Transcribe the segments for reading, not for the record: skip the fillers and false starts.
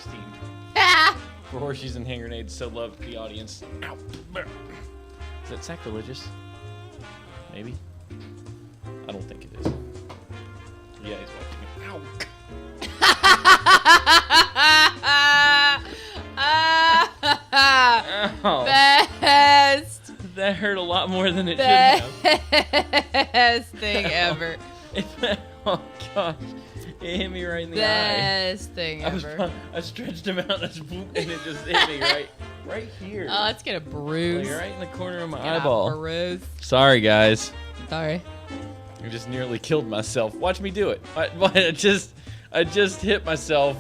16. Ah! For horseshoes and hand grenades, so loved the audience. Ow. Is that sacrilegious? Maybe. I don't think it is. Yeah, he's watching it. Ow. Ow. Best. That hurt a lot more than it should have. Best thing ever. Oh gosh. It hit me right in the Best thing eye. ever. I stretched him out and it just hit me right here. Oh, let's get a bruise. Like right in the corner of my Get a eyeball. bruise. Sorry, guys. Sorry. I just nearly killed myself. Watch me do it. I just hit myself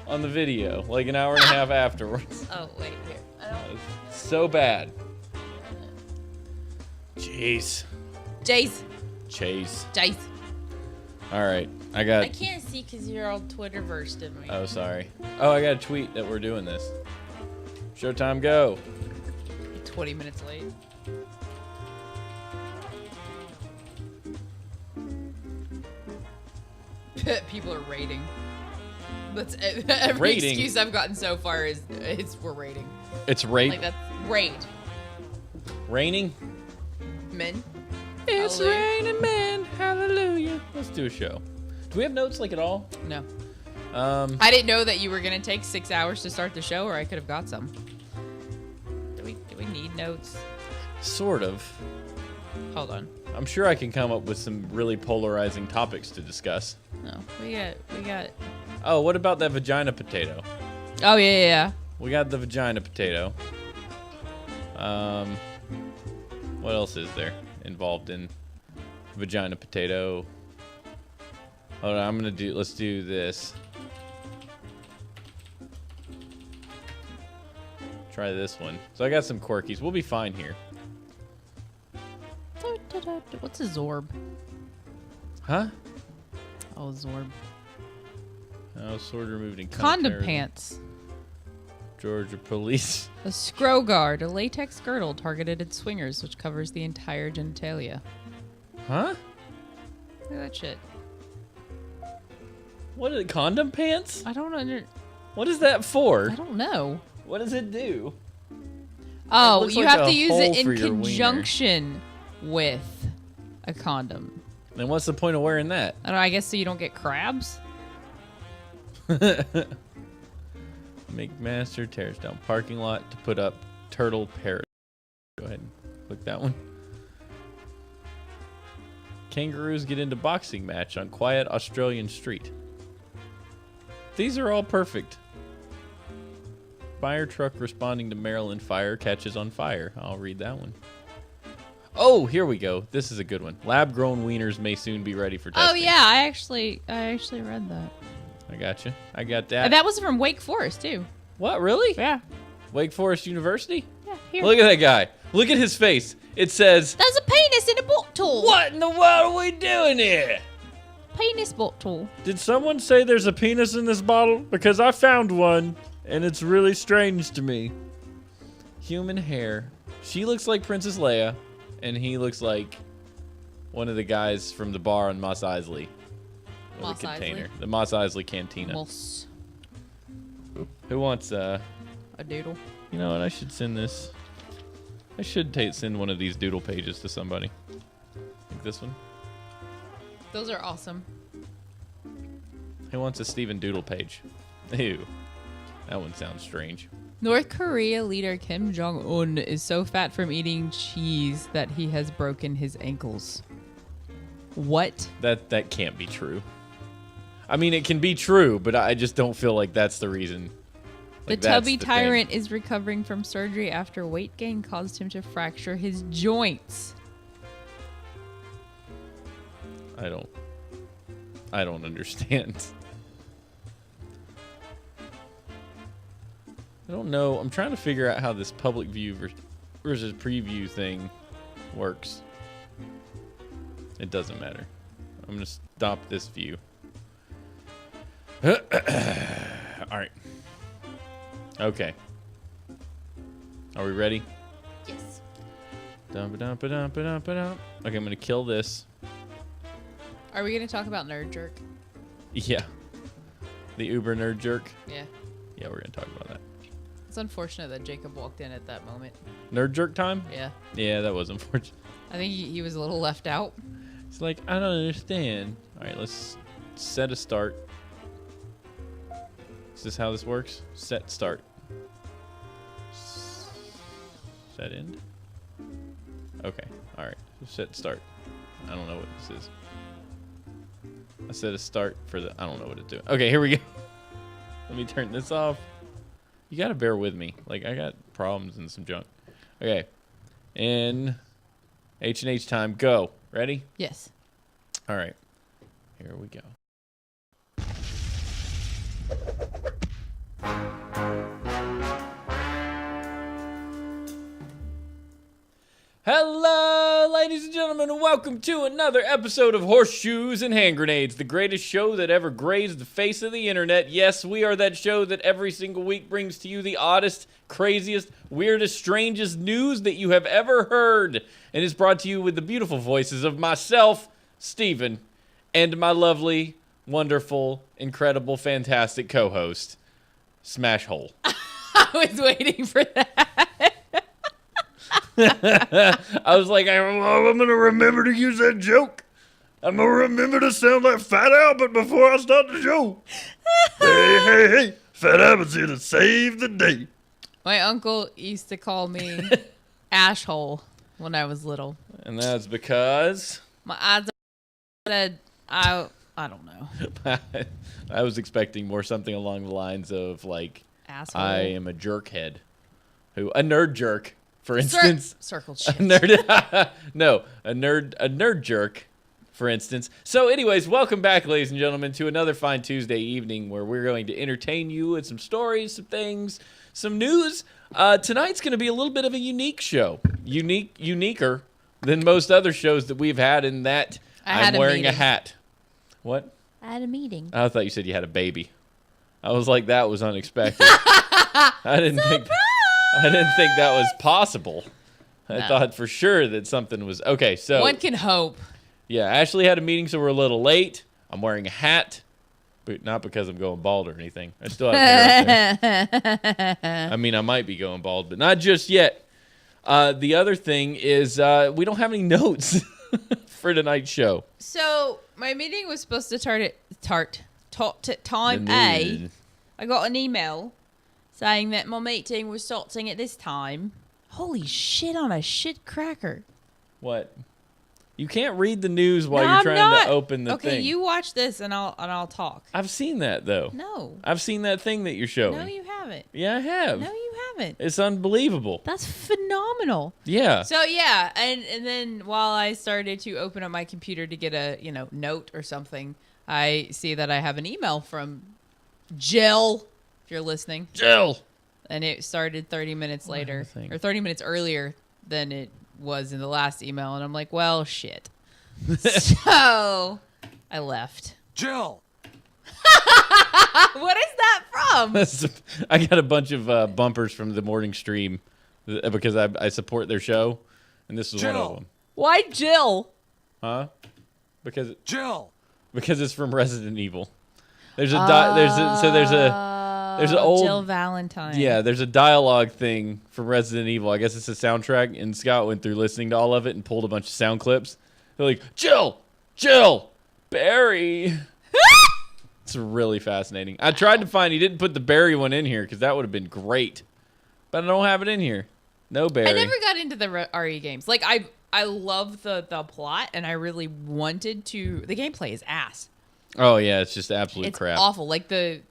on the video like an hour and a half afterwards. Oh, wait, here. So bad. Jeez. Jace. Chase. Jace. All right. I can't see because you're all Twitter-versed in me. Oh, sorry. Oh, I got a tweet that we're doing this. Showtime, go. 20 minutes late. People are rating. That's every Rating? excuse I've gotten so far is we're rating. It's rate. Like that's rate. Raining? Men. It's Hallelujah. raining men. Hallelujah. Let's do a show. Do we have notes like at all? No. I didn't know that you were gonna take 6 hours to start the show, or I could have got some. Do we need notes? Sort of. Hold on. I'm sure I can come up with some really polarizing topics to discuss. No, we got. Oh, what about that vagina potato? Oh yeah. We got the vagina potato. What else is there involved in vagina potato? Hold on, let's do this. Try this one. So I got some quirkies. We'll be fine here. What's a Zorb? Huh? Oh, Zorb. Oh, sword removed in Condom terrorism. pants. Georgia police. A scroll guard, a latex girdle targeted at swingers, which covers the entire genitalia. Huh? Look at that shit. What are the condom pants? I don't under. What is that for? I don't know. What does it do? Oh, looks you like have a to use hole it for in your wiener. conjunction with a condom. Then what's the point of wearing that? I don't know, I guess so you don't get crabs. McMaster tears down parking lot to put up turtle parrot. Go ahead and click that one. Kangaroos get into boxing match on quiet Australian street. These are all perfect. Fire truck responding to Maryland fire catches on fire. I'll read that one. Oh, here we go. This is a good one. Lab-grown wieners may soon be ready for testing. Oh yeah, I actually read that. I got you. I got that. That was from Wake Forest too. What, really? Yeah. Wake Forest University? Yeah. Here. Look at that guy. Look at his face. It says, There's a penis in a bottle. "What in the world are we doing here?" Penis bottle. Did someone say there's a penis in this bottle? Because I found one, and it's really strange to me. Human hair. She looks like Princess Leia, and he looks like one of the guys from the bar on Mos Eisley. Or Mos the container. Eisley? The Mos Eisley Cantina. Moss. Who wants, A doodle. you know what, I should send this. I should send one of these doodle pages to somebody. Like this one. Those are awesome. Who wants a Steven Doodle page? Ew. That one sounds strange. North Korea leader Kim Jong-un is so fat from eating cheese that he has broken his ankles. What? That can't be true. I mean, it can be true, but I just don't feel like that's the reason. The Like, that's tubby the tyrant thing. is recovering from surgery after weight gain caused him to fracture his joints. I don't understand. I don't know. I'm trying to figure out how this public view versus preview thing works. It doesn't matter. I'm going to stop this view. All right. Okay. Are we ready? Yes. Okay, I'm going to kill this. Are we going to talk about Nerd Jerk? Yeah. The Uber nerd jerk. Yeah. Yeah, we're gonna talk about that. It's unfortunate that Jacob walked in at that moment. Nerd jerk time? Yeah. Yeah, that was unfortunate. I think he was a little left out. It's like, I don't understand. All right, let's set a start. Is this how this works? Set start. Set end? Okay, all right. Set start. I don't know what this is. I set a start for the, I don't know what to do. Okay, here we go. Let me turn this off. You gotta bear with me. Like, I got problems and some junk. Okay. And H&H time, go. Ready? Yes. All right. Here we go. Hello, ladies and gentlemen, and welcome to another episode of Horseshoes and Hand Grenades, the greatest show that ever grazed the face of the internet. Yes, we are that show that every single week brings to you the oddest, craziest, weirdest, strangest news that you have ever heard, and is brought to you with the beautiful voices of myself, Steven, and my lovely, wonderful, incredible, fantastic co-host, Smash Hole. I was waiting for that. I was like, I'm going to remember to use that joke. I'm going to remember to sound like Fat Albert before I start the show. Hey, Fat Albert's here to save the day. My uncle used to call me Ashhole when I was little. And that's because... My eyes said, I don't know. I was expecting more something along the lines of, like, Asshole. I am a jerkhead. A nerd jerk. For instance, circle shit. a nerd jerk, for instance. So anyways, welcome back, ladies and gentlemen, to another fine Tuesday evening where we're going to entertain you with some stories, some things, some news. Tonight's going to be a little bit of a unique show. Uniquer than most other shows that we've had in that I'm wearing a hat. What? I had a meeting. I thought you said you had a baby. I was like, that was unexpected. I didn't think that was possible. I thought for sure that something was... Okay, so... One can hope. Yeah, Ashley had a meeting, so we're a little late. I'm wearing a hat, but not because I'm going bald or anything. I still have hair up there. I mean, I might be going bald, but not just yet. The other thing is we don't have any notes for tonight's show. So, my meeting was supposed to start at time A. I got an email saying that my meeting was starting at this time. Holy shit on a shit cracker. What? You can't read the news while you're trying to open the thing. Okay, you watch this and I'll talk. I've seen that, though. No. I've seen that thing that you're showing. No, you haven't. Yeah, I have. No, you haven't. It's unbelievable. That's phenomenal. Yeah. So, yeah, and then while I started to open up my computer to get a, note or something, I see that I have an email from Jill, if you're listening. Jill! And it started 30 minutes later, or 30 minutes earlier than it was in the last email. And I'm like, well, shit. So I left. Jill! What is that from? I got a bunch of bumpers from the morning stream because I support their show. And this is one of them. Why Jill? Huh? Because it's from Resident Evil. There's an old Jill Valentine. Yeah, there's a dialogue thing from Resident Evil. I guess it's a soundtrack, and Scott went through listening to all of it and pulled a bunch of sound clips. They're like, Jill, Barry. It's really fascinating. I tried to find, he didn't put the Barry one in here because that would have been great, but I don't have it in here. No Barry. I never got into the RE games. Like I love the plot, and I really wanted to. The gameplay is ass. Oh yeah, it's just absolute crap. It's awful. Like the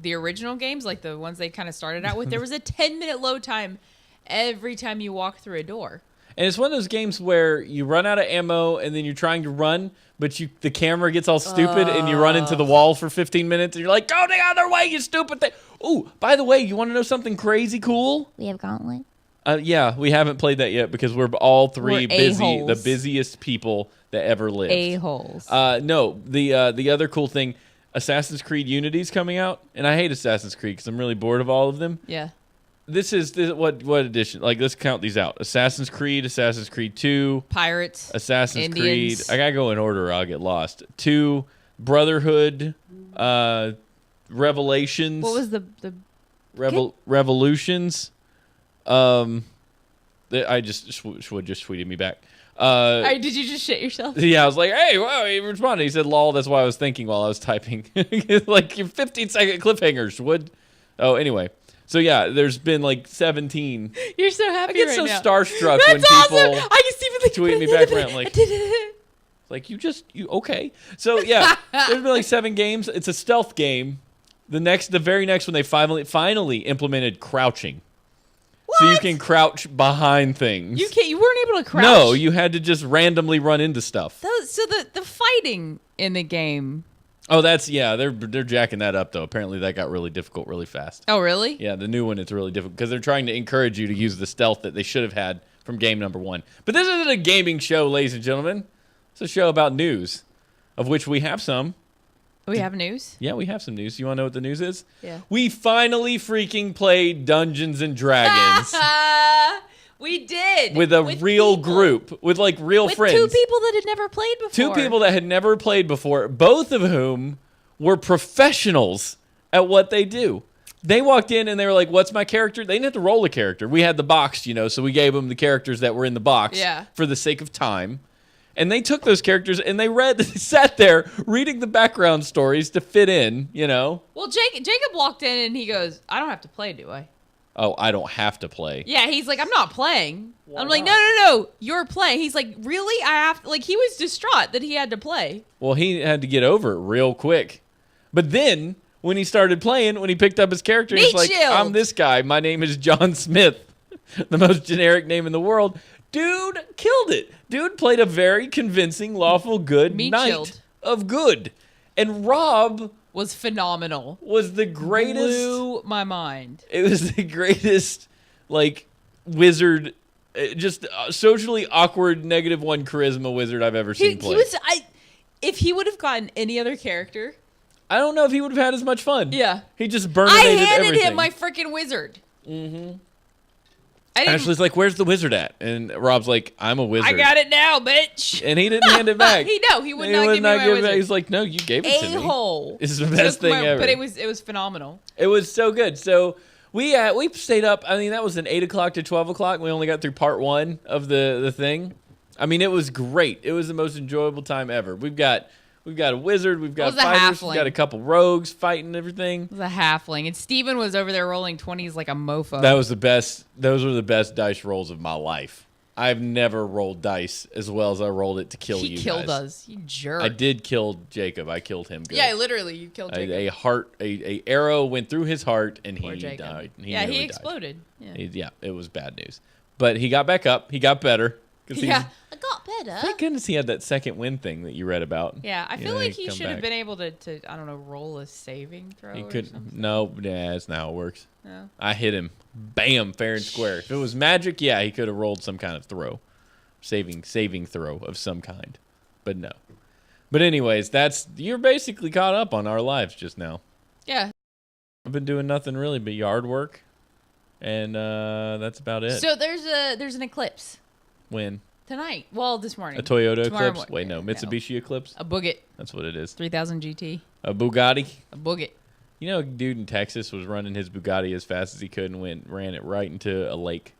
original games, like the ones they kind of started out with, there was a 10-minute load time every time you walk through a door. And it's one of those games where you run out of ammo and then you're trying to run, but the camera gets all stupid and you run into the wall for 15 minutes and you're like, go the other way, you stupid thing. Ooh, by the way, you want to know something crazy cool? We have Gauntlet. Yeah, we haven't played that yet because we're all three busy, a-holes. the busiest people that ever lived. A-holes. No, the other cool thing, Assassin's Creed Unity's coming out, and I hate Assassin's Creed because I'm really bored of all of them. Yeah. This what edition? Like, let's count these out. Assassin's Creed 2, Pirates, Assassin's Indians. Creed. I gotta go in order or I'll get lost. 2, Brotherhood, Revelations. What was the Revolutions. I just Schwood just tweeted me back. Did you just shit yourself? Yeah, I was like, hey, wow, he responded. He said, lol, that's why I was thinking while I was typing. Like, your 15-second cliffhangers, Wood. Oh, anyway. So, yeah, there's been like 17. You're so happy I get right so now. starstruck That's when people awesome. I can see like, tweet me back around. Like, like, you okay. So, yeah, there's been like 7 games. It's a stealth game. The very next one, they finally implemented crouching. What? So you can crouch behind things. You weren't able to crouch? No, you had to just randomly run into stuff. So the fighting in the game. Oh, they're jacking that up though. Apparently that got really difficult really fast. Oh, really? Yeah, the new one it's really difficult because they're trying to encourage you to use the stealth that they should have had from game number 1. But this isn't a gaming show, ladies and gentlemen. It's a show about news, of which we have some. We have news? Yeah, we have some news. You want to know what the news is? Yeah. We finally freaking played Dungeons and Dragons. We did. With real group. With like real friends. With 2 people that had never played before. 2 people that had never played before, both of whom were professionals at what they do. They walked in and they were like, what's my character? They didn't have to roll a character. We had the box, so we gave them the characters that were in the box for the sake of time. And they took those characters and they sat there reading the background stories to fit in, Well, Jacob walked in and he goes, I don't have to play, do I? Oh, I don't have to play. Yeah, he's like, I'm not playing. Why I'm like, not? no, you're playing. He's like, really? I have to, like, he was distraught that he had to play. Well, he had to get over it real quick. But then, when he started playing, when he picked up his character, he's like, I'm this guy. My name is John Smith. The most generic name in the world. Dude killed it. Dude played a very convincing, lawful, good knight of good. And Rob was phenomenal. Was the greatest. Blew my mind. It was the greatest, like, wizard, just socially awkward, -1 charisma wizard I've ever seen play. If he would have gotten any other character, I don't know if he would have had as much fun. Yeah. He just burninated everything. I handed him my freaking wizard. Mm-hmm. Ashley's like, where's the wizard at? And Rob's like, I'm a wizard. I got it now, bitch. And he didn't hand it back. He would not give me my wizard. He's like, no, you gave it to me. A-hole. It's the best thing ever. But it was phenomenal. It was so good. So we stayed up. I mean, that was an 8 o'clock to 12 o'clock. We only got through part 1 of the thing. I mean, it was great. It was the most enjoyable time ever. We've got a wizard. We've got fighters. We've got a couple rogues fighting everything. It was a halfling. And Steven was over there rolling 20s like a mofo. That was the best. Those were the best dice rolls of my life. I've never rolled dice as well as I rolled it to kill you guys. He killed us. You jerk. I did kill Jacob. I killed him good. Yeah, literally. You killed Jacob. A arrow went through his heart and Poor he Jacob. died. He exploded. Yeah, it was bad news. But he got back up. He got better. Yeah, I got better. Thank goodness he had that second win thing that you read about. Yeah, I feel like he should have been able to I don't know, roll a saving throw. He could. No, that's not how it works. No. I hit him, bam, fair and square. If it was magic, yeah, he could have rolled some kind of throw, saving throw of some kind, but no. But anyways, you're basically caught up on our lives just now. Yeah. I've been doing nothing really but yard work, and that's about it. So there's an eclipse. When? Tonight. Well, this morning. A Toyota Eclipse? Wait, no. Mitsubishi Eclipse? A Bugatti. That's what it is. 3000 GT. A Bugatti? A Bugatti. You know, a dude in Texas was running his Bugatti as fast as he could and ran it right into a lake.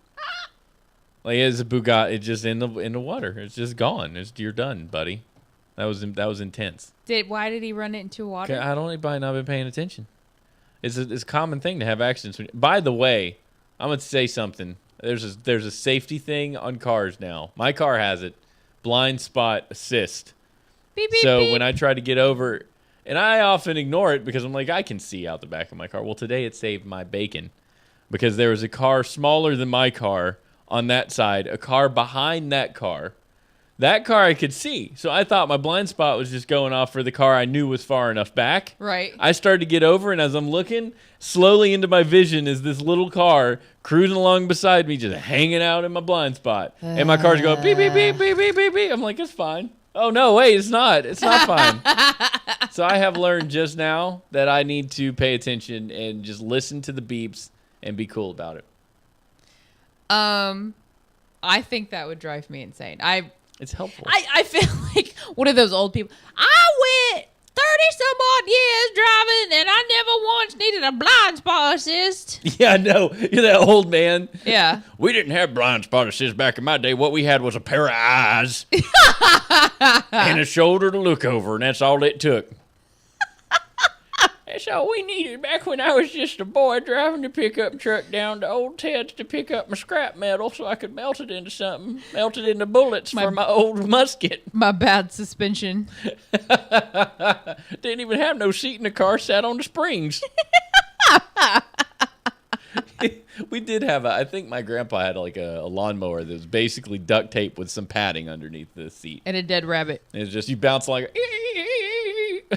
Like, it's a Bugatti. It's just in the water. It's just gone. You're done, buddy. That was intense. Why did he run it into water? I don't probably not been paying attention. It's a common thing to have accidents. By the way, I'm going to say something. There's a safety thing on cars now. My car has it. Blind spot assist. Beep, beep, so beep. when I try to get over, and I often ignore it because I'm like, I can see out the back of my car. Well, today it saved my bacon because there was a car smaller than my car on that side, a car behind that car. That car I could see. So I thought my blind spot was just going off for the car I knew was far enough back. Right. I started to get over, and as I'm looking, slowly into my vision is this little car cruising along beside me, just hanging out in my blind spot. And my car's going beep, beep, beep, beep, beep, beep, beep. I'm like, it's fine. Oh, no, wait, it's not. It's not fine. So I have learned just now that I need to pay attention and just listen to the beeps and be cool about it. I think that would drive me insane. It's helpful. I feel like one of those old people. I went some odd years driving, and I never once needed a blind spot assist. Yeah, I know. You're that old man. Yeah. We didn't have blind spot assist back in my day. What we had was a pair of eyes and a shoulder to look over, and that's all it took. That's all we needed back when I was just a boy driving the pickup truck down to Old Ted's to pick up my scrap metal so I could melt it into something. Melt it into bullets for my old musket. My bad suspension. Didn't even have no seat in the car, sat on the springs. We did have I think my grandpa had like a lawnmower that was basically duct tape with some padding underneath the seat. And a dead rabbit. And it's just, you bounce like,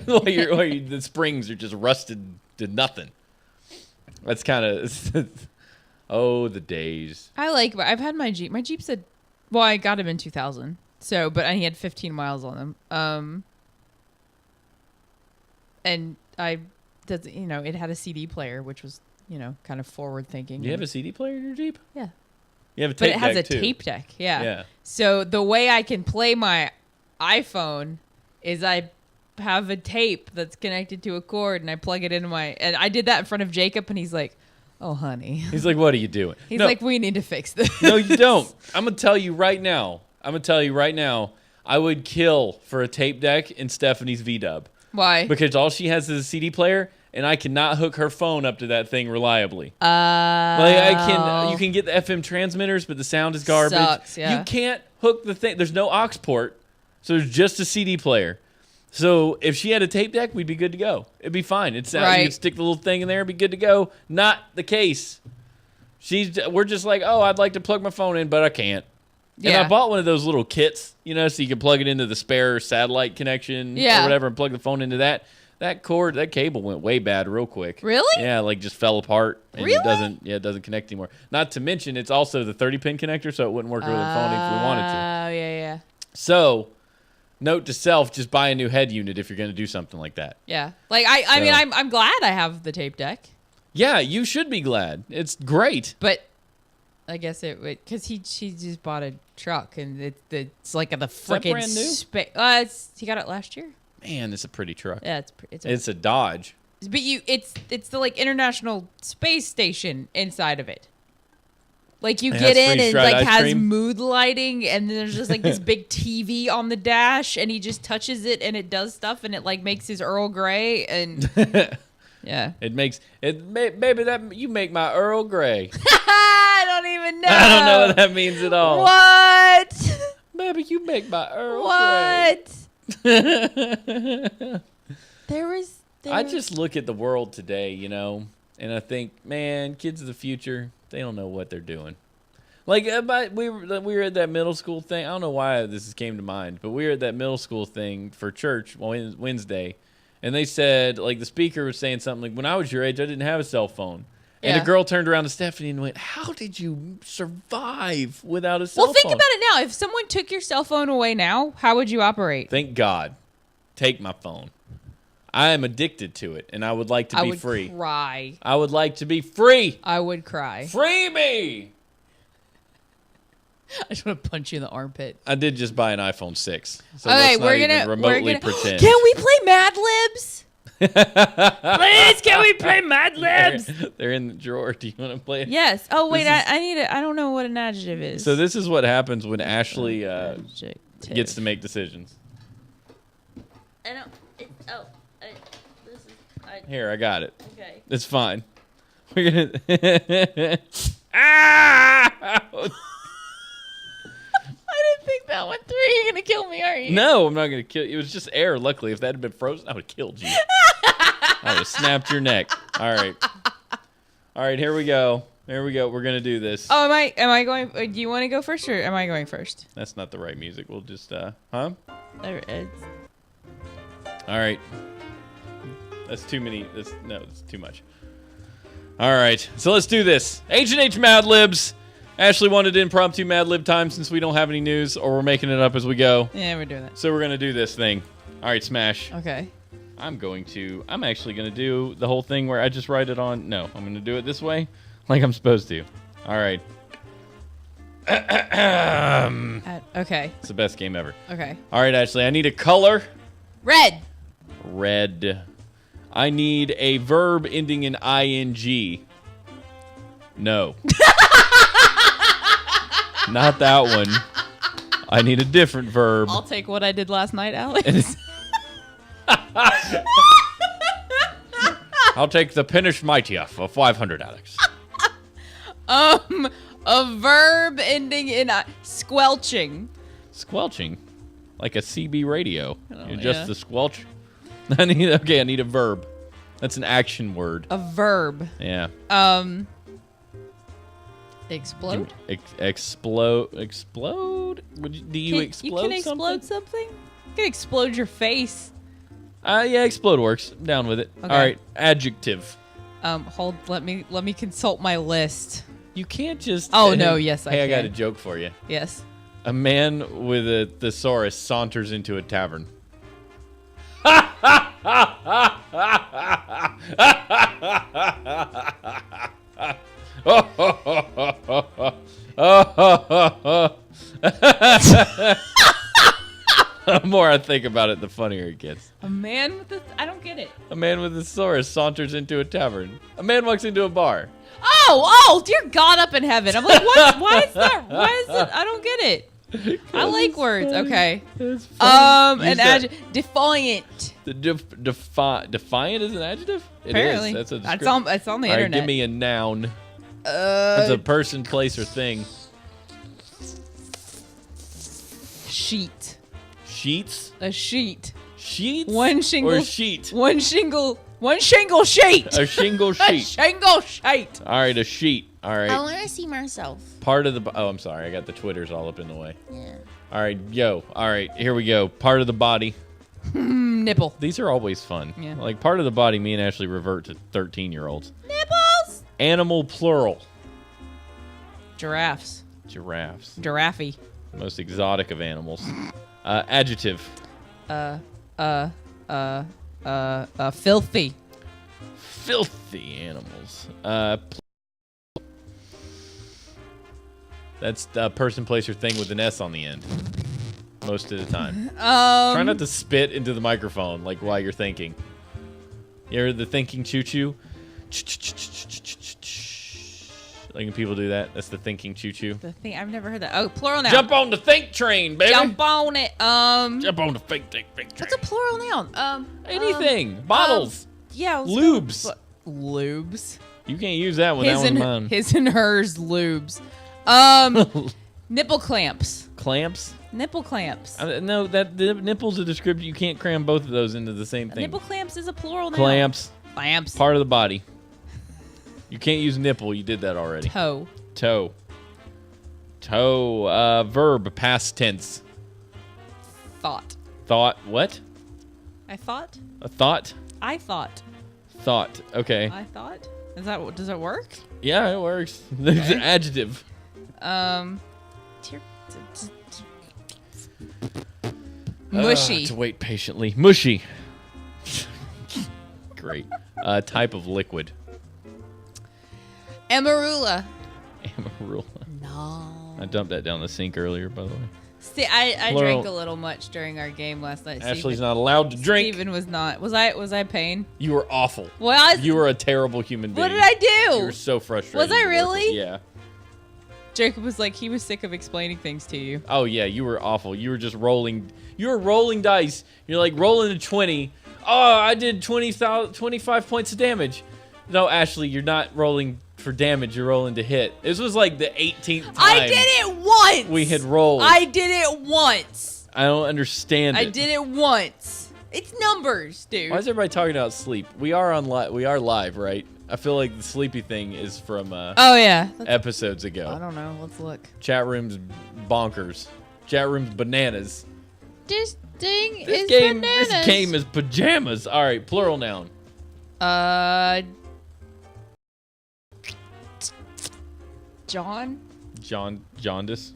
while the springs are just rusted to nothing. That's kind of, oh, the days. I've had my Jeep. My Jeep said, well, I got him in 2000. So, but he had 15 miles on him. And it had a CD player, which was, kind of forward thinking. You have a CD player in your Jeep? Yeah. You have a tape deck, But it has a too. tape deck. Yeah. Yeah. So the way I can play my iPhone is I have a tape that's connected to a cord and I plug it into and I did that in front of Jacob and he's like, oh, honey. He's like, what are you doing? He's like, we need to fix this. No, you don't. I'm going to tell you right now. I would kill for a tape deck in Stephanie's V-Dub. Why? Because all she has is a CD player, and I cannot hook her phone up to that thing reliably. You can get the FM transmitters, but the sound is garbage. Sucks, yeah. You can't hook the thing. There's no aux port, so there's just a CD player. So if she had a tape deck, we'd be good to go. It'd be fine. You could stick the little thing in there, be good to go. Not the case. We're just like, oh, I'd like to plug my phone in, but I can't. Yeah. And I bought one of those little kits, so you can plug it into the spare satellite connection or whatever and plug the phone into that. That cable went way bad real quick. Really? Yeah, just fell apart. And really? It doesn't connect anymore. Not to mention, it's also the 30-pin connector, so it wouldn't work with the phone if we wanted to. Oh, yeah. So, note to self, just buy a new head unit if you're going to do something like that. Yeah. I mean, I'm glad I have the tape deck. Yeah, you should be glad. It's great. But I guess because she just bought a truck and it's like the freaking brand new? He got it last year. Man, it's a pretty truck. Yeah, it's a Dodge. But it's the International Space Station inside of it. Like you get in and has mood lighting and then there's just this big TV on the dash and he just touches it and it does stuff and it makes his Earl Grey and yeah. Baby, that you make my Earl Grey. I don't even know. I don't know what that means at all. What? Baby, you make my Earl Grey. What? I just look at the world today, and I think, man, kids of the future, they don't know what they're doing. We were at that middle school thing. I don't know why this came to mind, but we were at that middle school thing for church Wednesday, and they said, the speaker was saying something like, when I was your age, I didn't have a cell phone. And the girl turned around to Stephanie and went, how did you survive without a cell phone? Well, think about it now. If someone took your cell phone away now, how would you operate? Thank God. Take my phone. I am addicted to it, and I would like to be free. I would cry. I would like to be free. I would cry. Free me! I just want to punch you in the armpit. I did just buy an iPhone 6. So okay, we're gonna pretend. Can we play Mad Libs? Please, can we play Mad Libs? They're in the drawer. Do you want to play it? Yes. Oh, wait, I need it. I don't know what an adjective is. So this is what happens when Ashley gets to make decisions. I don't. Here, I got it. Okay. It's fine. We're gonna. Ah! I didn't think that went through. You're gonna kill me, aren't you? No, I'm not gonna kill you. It was just air. Luckily, if that had been frozen, I would have killed you. I would have snapped your neck. All right. Here we go. We're gonna do this. Oh, am I going? Do you want to go first, or am I going first? That's not the right music. We'll just huh? There it is. All right. That's too many. It's too much. All right. So let's do this. H&H Mad Libs. Ashley wanted impromptu Mad Lib time since we don't have any news, or we're making it up as we go. Yeah, we're doing that. So we're going to do this thing. All right, Smash. Okay. I'm actually going to do the whole thing where I just write it on. No, I'm going to do it this way like I'm supposed to. All right. Okay. It's the best game ever. Okay. All right, Ashley. I need a color. Red. Red. I need a verb ending in ing. No. Not that one. I need a different verb. I'll take what I did last night, Alex. I'll take the Pinish Mightia for 500, Alex. A verb ending in squelching. Squelching? Like a CB radio. Oh, You're just yeah. the squelch? I need a verb. That's an action word. A verb. Yeah. Explode? Explode? Do you explode You can explode something? You can explode your face. Yeah, explode works. I'm down with it. Okay. All right, adjective. Let me consult my list. You can't just... Oh, no, yes, I Hey, I got can. a joke for you. Yes. A man with a thesaurus saunters into a tavern. The more I think about it, the funnier it gets. A man with I don't get it. A man with a thesaurus saunters into a tavern. A man walks into a bar. Oh, dear God up in heaven. I'm like, what? Why is it? I don't get it. I like words. Okay. It's funny. An adjective. Defiant. The defiant is an adjective? It Apparently. is. That's a description. It's on the All right, internet. give me a noun. That's a person, place, or thing. Sheet. Sheets? A sheet. Sheets? One shingle. Or sheet? One shingle sheet. A shingle A sheet. shingle sheet. All right, a sheet. All right. I want to see myself. Part of the... Oh, I'm sorry. I got the Twitters all up in the way. Yeah. All right, yo. All right, here we go. Part of the body. Nipple. These are always fun. Yeah. Like, part of the body, me and Ashley revert to 13-year-olds. Nipples. Animal, plural. Giraffes. Giraffes. Giraffe. Most exotic of animals. Adjective. Filthy. Filthy animals. That's person, place, or thing with an S on the end. Most of the time. Try not to spit into the microphone like while you're thinking. You ever the thinking choo-choo? Like when people do that, that's the thinking choo-choo. The thing I've never heard that. Oh, plural noun. Jump on the think train, baby. Jump on it. Jump on the think train. What's a plural noun? Anything. Bottles. Yeah. Lubes. Lubes. You can't use that one. That one's mine. His and hers lubes. Nipple clamps. Clamps? Nipple clamps. No, that the nipple's a descriptor. You can't cram both of those into the same thing. Nipple clamps is a plural noun. Clamps. Clamps. Part of the body. You can't use nipple. You did that already. Toe. Toe. Toe. Verb. Past tense. Thought. Thought. What? I thought. A thought? I thought. Thought. Okay. I thought. Does it work? Yeah, it works. There's an adjective. Mushy. To wait patiently. Mushy. Great. Type of liquid. Amarula. Amarula. No. I dumped that down the sink earlier, by the way. See, I Plural. drank a little much during our game last night. Ashley's not allowed to drink. Steven was not. Was I paying? You were awful. Was You were a terrible human being. What did I do? You were so frustrated. Was I to work with. really? Yeah. Jacob was like, he was sick of explaining things to you. Oh, yeah, you were awful. You were just rolling. You were rolling dice. You're like rolling a 20. Oh, I did 25 points of damage. No, Ashley, you're not rolling for damage. You're rolling to hit. This was like the 18th time I did it once. we had rolled. I did it once. I don't understand it. I did it once. It's numbers, dude. Why is everybody talking about sleep? We are live, right? I feel like the sleepy thing is from Oh yeah. episodes I ago. don't know. Let's look. Chat room's bonkers. Chat room's bananas. This thing This is game, bananas. this game is pajamas. All right, plural noun. Jaundice.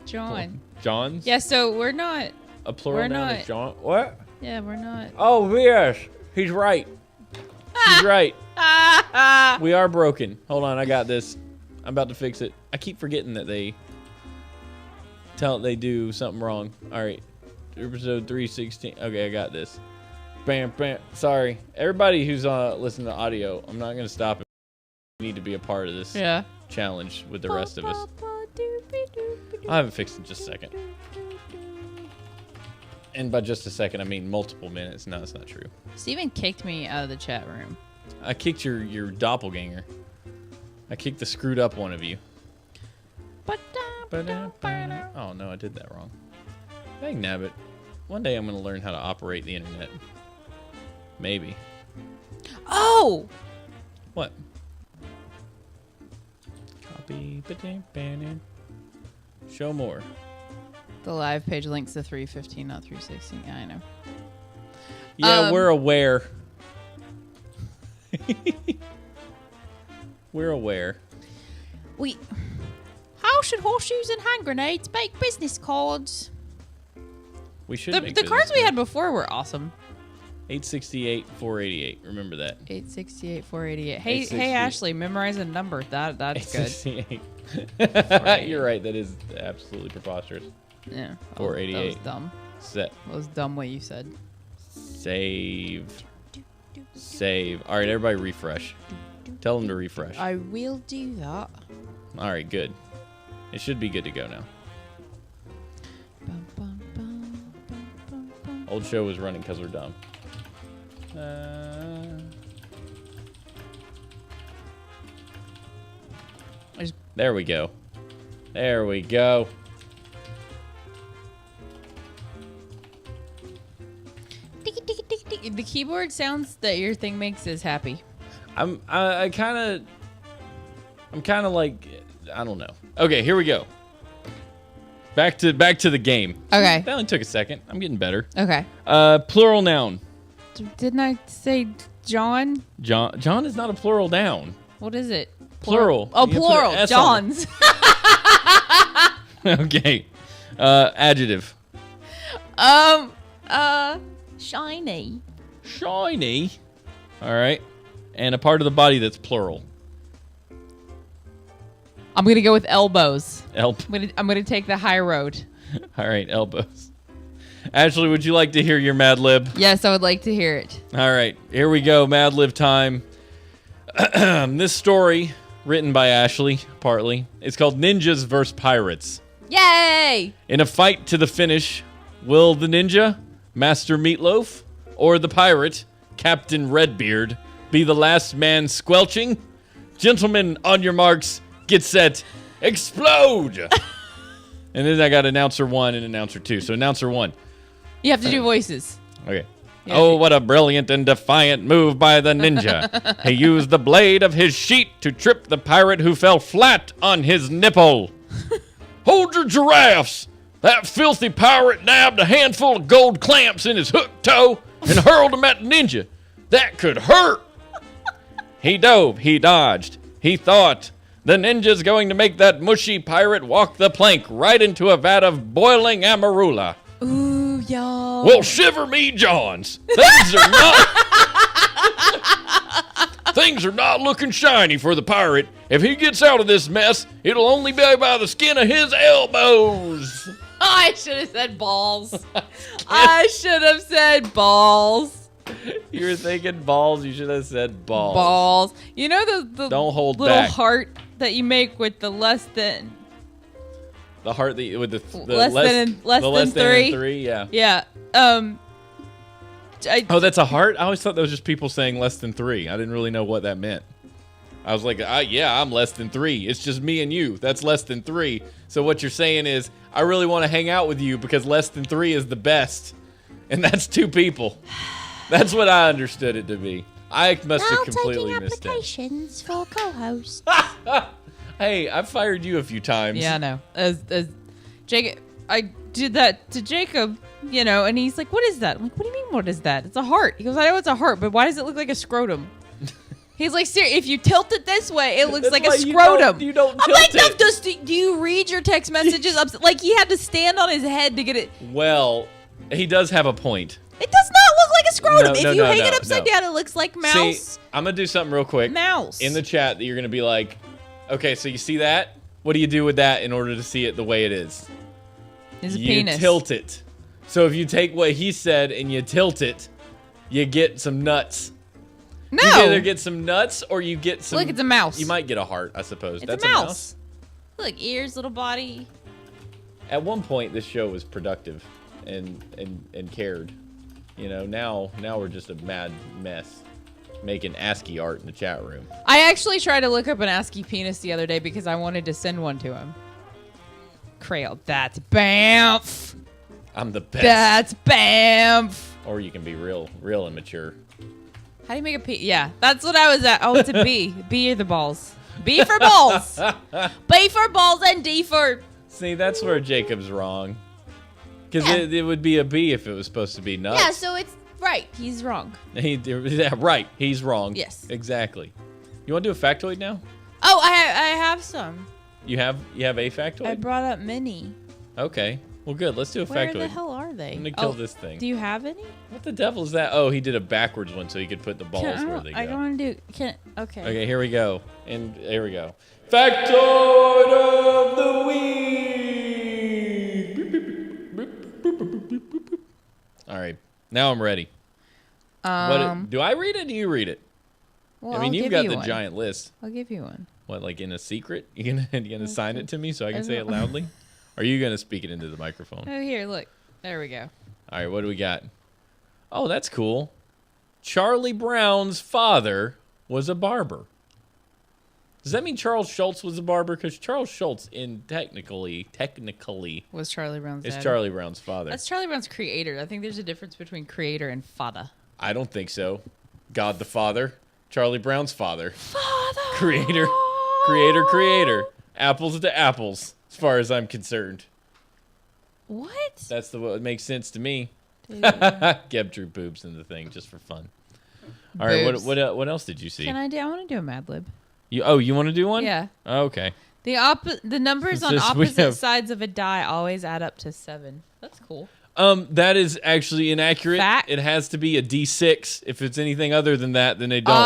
John's. Yeah. So we're not. A plural we're noun not- is John. What? Yeah, we're not. Oh yes, he's right. He's right. We are broken. Hold on, I got this. I'm about to fix it. I keep forgetting that they do something wrong. All right, episode 316. Okay, I got this. Bam, bam. Sorry. Everybody who's listening to audio, I'm not going to stop. You need to be a part of this challenge with the rest of us. I haven't fixed it in just a second. And by just a second, I mean multiple minutes. No, that's not true. Steven kicked me out of the chat room. I kicked your doppelganger. I kicked the screwed up one of you. Oh, no, I did that wrong. Dang nabbit. One day I'm going to learn how to operate the internet. Maybe. Oh! What? Copy. Show more. The live page links to 315, not 316. Yeah, I know. Yeah, we're aware. We're aware. How should horseshoes and hand grenades make business cards? We should make the cards we had before were awesome. 868, 488. Remember that. 868, 488. Hey, Ashley, memorize a number. That's good. You're right. That is absolutely preposterous. Yeah. 488. That was dumb. Set. That was dumb what you said. Save. All right, everybody refresh. Tell them to refresh. I will do that. All right, good. It should be good to go now. Old show was running because we're dumb. There we go. There we go. The keyboard sounds that your thing makes is happy. I'm kind of like, I don't know. Okay, here we go. Back to the game. Okay. That only took a second. I'm getting better. Okay. Plural noun. Didn't I say John? John is not a plural noun. What is it? Plural. Oh, plural. Johns. Okay. Adjective. Shiny. Shiny. All right. And a part of the body that's plural. I'm gonna go with elbows. I'm gonna take the high road. All right, elbows. Ashley, would you like to hear your Mad Lib? Yes, I would like to hear it. All right, here we go, Mad Lib time. This story, written by Ashley, partly, it's called Ninjas vs. Pirates. Yay! In a fight to the finish, will the ninja, Master Meatloaf, or the pirate, Captain Redbeard, be the last man squelching? Gentlemen, on your marks, get set, explode! And then I got announcer 1 and announcer 2. So announcer 1. You have to do voices. Okay. Oh, what a brilliant and defiant move by the ninja. He used the blade of his sheet to trip the pirate who fell flat on his nipple. Hold your giraffes! That filthy pirate nabbed a handful of gold clamps in his hook toe and hurled them at the ninja. That could hurt. He dove, he dodged, he thought. The ninja's going to make that mushy pirate walk the plank right into a vat of boiling amarula. Ooh, y'all. Well, shiver me Johns. Things are not looking shiny for the pirate. If he gets out of this mess, it'll only be by the skin of his elbows. I should have said balls. I should have said balls. You were thinking balls. You should have said balls. Balls. You know the Don't hold little back. heart that you make with the less than. The heart that with the less than three. 3, yeah. Yeah. Oh, that's a heart? I always thought that was just people saying less than 3. I didn't really know what that meant. I was like, yeah, I'm less than 3. It's just me and you. That's less than 3. So what you're saying is, I really want to hang out with you because less than 3 is the best. And that's 2 people. That's what I understood it to be. I must have completely missed it. Applications for co-hosts. Hey, I've fired you a few times. Yeah, I know. As Jacob, I did that to Jacob, and he's like, "What is that?" I'm like, "What do you mean? What is that? It's a heart." He goes, "I know it's a heart, but why does it look like a scrotum?" He's like, "Seriously, if you tilt it this way, it looks like a scrotum." You don't I'm tilt like, it. "No, do you read your text messages?" Like he had to stand on his head to get it. Well, he does have a point. It does not look like a scrotum. No, if you hang it upside down, it looks like mouse. See, I'm going to do something real quick. Mouse. In the chat, that you're going to be like, okay, so you see that? What do you do with that in order to see it the way it is? It's a you penis. Tilt it. So if you take what he said and you tilt it, you get some nuts. No. You either get some nuts or you get some. Look, it's a mouse. You might get a heart, I suppose. It's That's a mouse. Look, ears, little body. At one point, this show was productive and cared. You know, now we're just a mad mess, making ASCII art in the chat room. I actually tried to look up an ASCII penis the other day because I wanted to send one to him. Crail, that's BAMF. I'm the best. That's BAMF. Or you can be real immature. How do you make a P? Yeah, that's what I was at. Oh, it's a B. B are the balls. B for balls. B for balls and D for... See, that's where Jacob's wrong. Because it would be a B if it was supposed to be nuts. Yeah, so it's right. He's wrong. Yeah, right. He's wrong. Yes. Exactly. You want to do a factoid now? Oh, I have some. You have a factoid? I brought up many. Okay. Well, good. Let's do a Where factoid. the hell are they? I'm going to kill this thing. Do you have any? What the devil is that? Oh, he did a backwards one so he could put the balls where they go. I don't want to do... Okay. Okay, here we go. And here we go. Factoid of the week. All right. Now I'm ready. Do I read it or do you read it? Well, I mean, you've got the giant list. I'll give you one. What, like in a secret? You gonna sign it to me so I can say it loudly? Or are you gonna speak it into the microphone? Oh, here, look. There we go. All right, what do we got? Oh, that's cool. Charlie Brown's father was a barber. Does that mean Charles Schultz was a barber? Because Charles Schultz, technically, Was Charlie Brown's is dad. Charlie Brown's father. That's Charlie Brown's creator. I think there's a difference between creator and fada. I don't think so. God the Father, Charlie Brown's father. Father. Creator. Apples to apples, as far as I'm concerned. What? That's what makes sense to me. Dude. Geb drew boobs in the thing just for fun. All right, what else did you see? I want to do a Mad Lib. You want to do one? Yeah. Oh, okay. The numbers on opposite sides of a die always add up to 7. That's cool. That is actually inaccurate. Fact? It has to be a D6. If it's anything other than that, then they don't.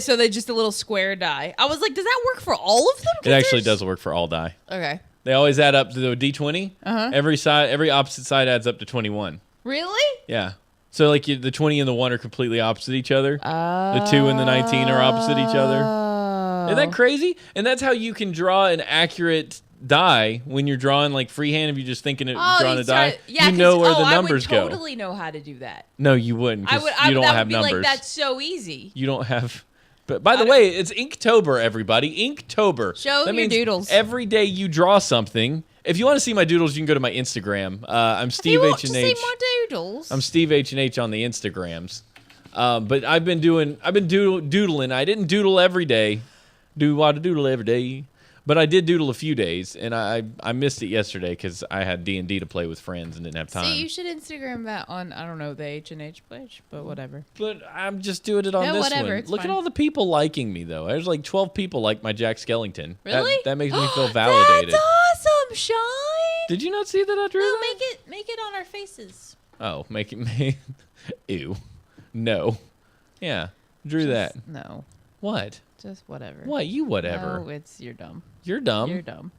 So they just a little square die. I was like, does that work for all of them? It actually does work for all die. Okay. They always add up to the D20. Uh-huh. Every opposite side adds up to 21. Really? Yeah. So like the 20 and the 1 are completely opposite each other. The 2 and the 19 are opposite each other. Isn't that crazy? And that's how you can draw an accurate die when you're drawing like freehand. If you're just thinking of drawing a die, you know where the numbers go. I would totally know how to do that. No, you wouldn't. I would. You don't that have would be numbers. like that's so easy. You don't have. But by the way, it's Inktober, everybody. Inktober. Show that your means doodles. Every day you draw something. If you want to see my doodles, you can go to my Instagram. I'm Steve H and H. See my doodles. I'm Steve H and H on the Instagrams. But I've been doodling. I didn't doodle every day. Doodle every day. But I did doodle a few days, and I missed it yesterday because I had D&D to play with friends and didn't have time. See, you should Instagram that on, I don't know, the H&H page, but whatever. But I'm just doing it on this whatever, one. it's Look fine. at all the people liking me, though. There's like 12 people like my Jack Skellington. Really? That makes me feel validated. That's awesome, Sean. Did you not see that I drew No, that? make it on our faces. Oh, make it... Ew. No. Yeah, drew that. No. What? Just whatever. What? You whatever. No, you're dumb. You're dumb. You're dumb.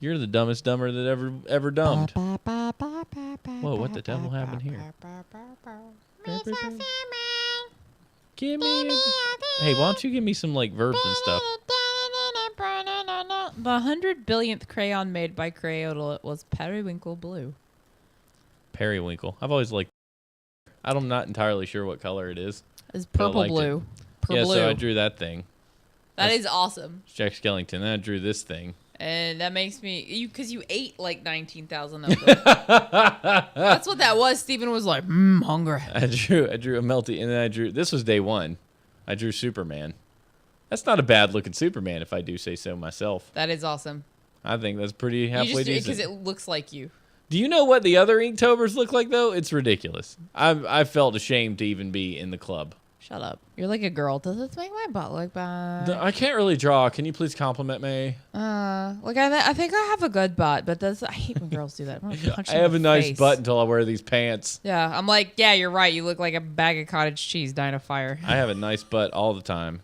You're the dumbest dumber that ever dumbed. Whoa, what the devil happened here? Give me Hey, why don't you give me some like verbs and stuff? The 100 billionth crayon made by Crayola was Periwinkle Blue. Periwinkle. I've always liked. I'm not entirely sure what color it is. It's purple blue. Yeah, so I drew that thing. That is awesome. Jack Skellington. Then I drew this thing. And that makes me... Because you ate like 19,000 of them. That's what that was. Steven was like, hungry. I drew a melty, and then I drew... This was day 1. I drew Superman. That's not a bad-looking Superman, if I do say so myself. That is awesome. I think that's pretty halfway decent. Because it looks like you. Do you know what the other Inktobers look like, though? It's ridiculous. I felt ashamed to even be in the club. Shut up. You're like a girl. Does this make my butt look bad? I can't really draw. Can you please compliment me? I think I have a good butt, but I hate when girls do that. I'm gonna punch I have a nice face. butt until I wear these pants. Yeah, I'm like, yeah, you're right. You look like a bag of cottage cheese dying of fire. I have a nice butt all the time.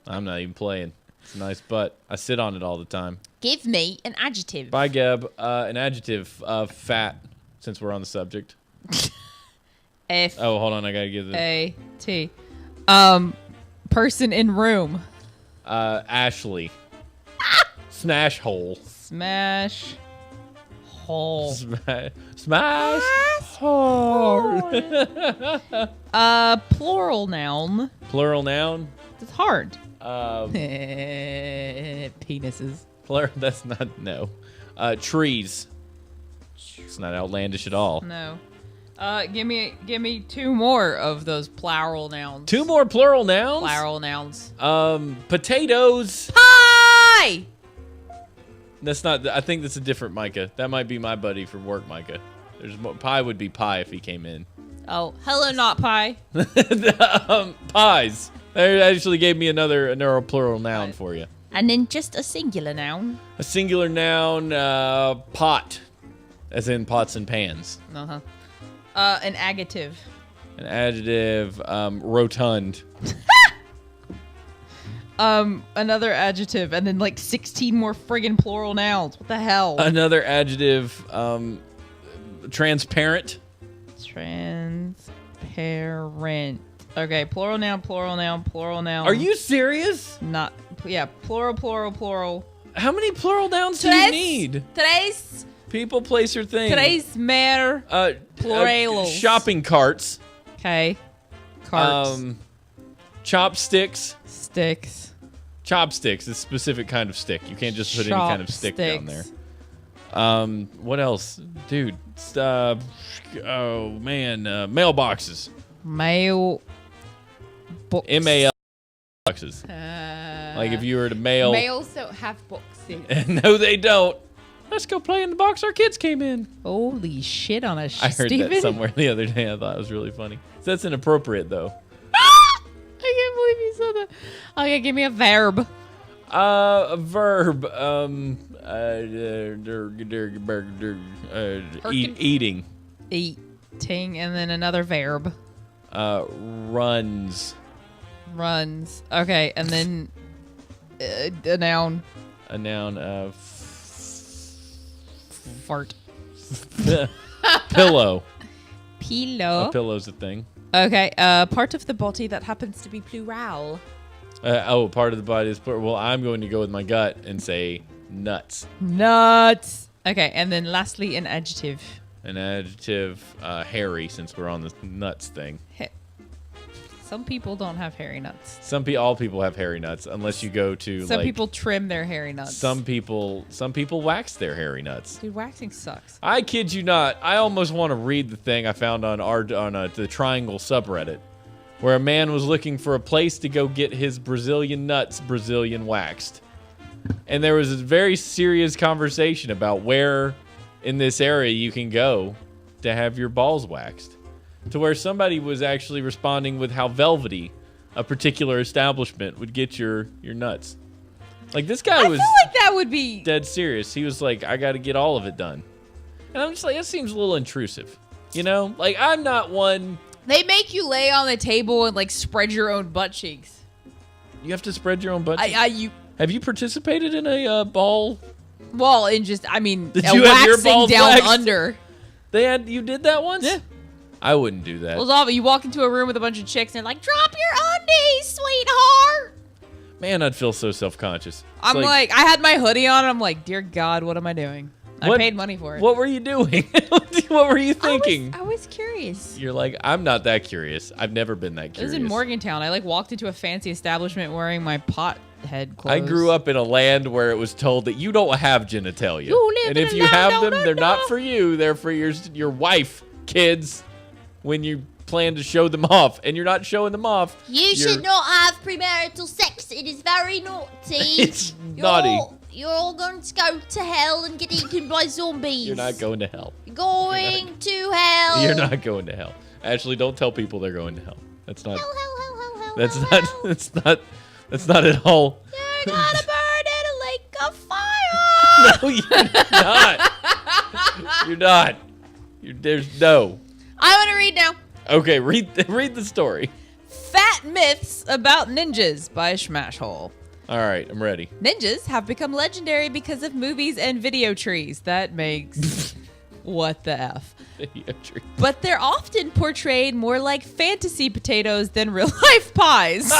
I'm not even playing. It's a nice butt. I sit on it all the time. Give me an adjective. Bye, Geb. An adjective. Fat, since we're on the subject. F. Oh, hold on. I gotta give the A T. Person in room. Ashley. Smash hole. Smash hole. Smash hole. Plural noun. Plural noun. It's hard. Penises. That's not no. Trees. It's not outlandish at all. No. Give me 2 more of those plural nouns. 2 more plural nouns. Plural nouns. Potatoes. Pie. That's not. I think that's a different Micah. That might be my buddy from work, Micah. Pie would be pie if he came in. Oh, hello, not pie. Pies. They actually gave me another plural noun for you. And then just a singular noun. A singular noun, pot, as in pots and pans. Uh-huh. An adjective. An adjective, rotund. Another adjective, and then like 16 more friggin' plural nouns. What the hell? Another adjective, transparent. Transparent. Okay, plural noun, plural noun, plural noun. Are you serious? Not, yeah, plural. How many plural nouns do you need? Today's people, place, or thing. Today's mer plurals. Shopping carts. Okay. Carts. Chopsticks. Sticks. Chopsticks is a specific kind of stick. You can't just put any kind of stick down there. What else? Dude. Oh, man. Mailboxes. Mail. Books. M-A-L boxes. Like if you were to mail. Males don't have boxes. No, they don't. Let's go play in the box our kids came in. Holy shit on a I heard that somewhere the other day. I thought it was really funny. So that's inappropriate, though. I can't believe you said that. Okay, give me a verb. A verb. Eating. Eating, and then another verb. Runs. Runs. Okay, and then a noun. A noun. Fart. Pillow. Pillow. A pillow's a thing. Okay, part of the body that happens to be plural. Part of the body is plural. Well, I'm going to go with my gut and say nuts. Nuts. Okay, and then lastly, an adjective. An adjective, hairy, since we're on the nuts thing. Some people don't have hairy nuts. All people have hairy nuts, unless you go to Some people trim their hairy nuts. Some people wax their hairy nuts. Dude, waxing sucks. I kid you not. I almost want to read the thing I found on the Triangle subreddit, where a man was looking for a place to go get his Brazilian nuts Brazilian waxed, and there was a very serious conversation about where in this area you can go to have your balls waxed. To where somebody was actually responding with how velvety a particular establishment would get your nuts. Like, this guy was... I feel like that would be... dead serious. He was like, I got to get all of it done. And I'm just like, that seems a little intrusive. You know? Like, I'm not one... They make you lay on the table and, like, spread your own butt cheeks. You have to spread your own butt cheeks? Have you participated in a ball? Well, in just, I mean, did you have your balls down waxed? under. You did that once? Yeah. I wouldn't do that. Well, you walk into a room with a bunch of chicks and like, drop your undies, sweetheart. Man, I'd feel so self-conscious. I'm like, I had my hoodie on and I'm like, dear God, what am I doing? I paid money for it. What were you doing? What were you thinking? I was curious. You're like, I'm not that curious. I've never been that curious. It was in Morgantown. I like walked into a fancy establishment wearing my pot head clothes. I grew up in a land where it was told that you don't have genitalia. And if you no, have no, them, no, they're no. not for you. They're for your wife, kids, when you plan to show them off. And you're not showing them off. You should not have premarital sex. It is very naughty. It's naughty. You're all going to go to hell and get eaten by zombies. You're not going to hell. You're going to hell. You're not going to hell. Actually, don't tell people they're going to hell. That's not. Hell. That's not. That's not at all. You're gonna burn in a lake of fire. No, you're not. You're not. There's no. I want to read now. Okay, read the story. Fat Myths About Ninjas by Smashhole. All right, I'm ready. Ninjas have become legendary because of movies and video trees. That makes What the F? Yeah, true. But they're often portrayed more like fantasy potatoes than real life pies.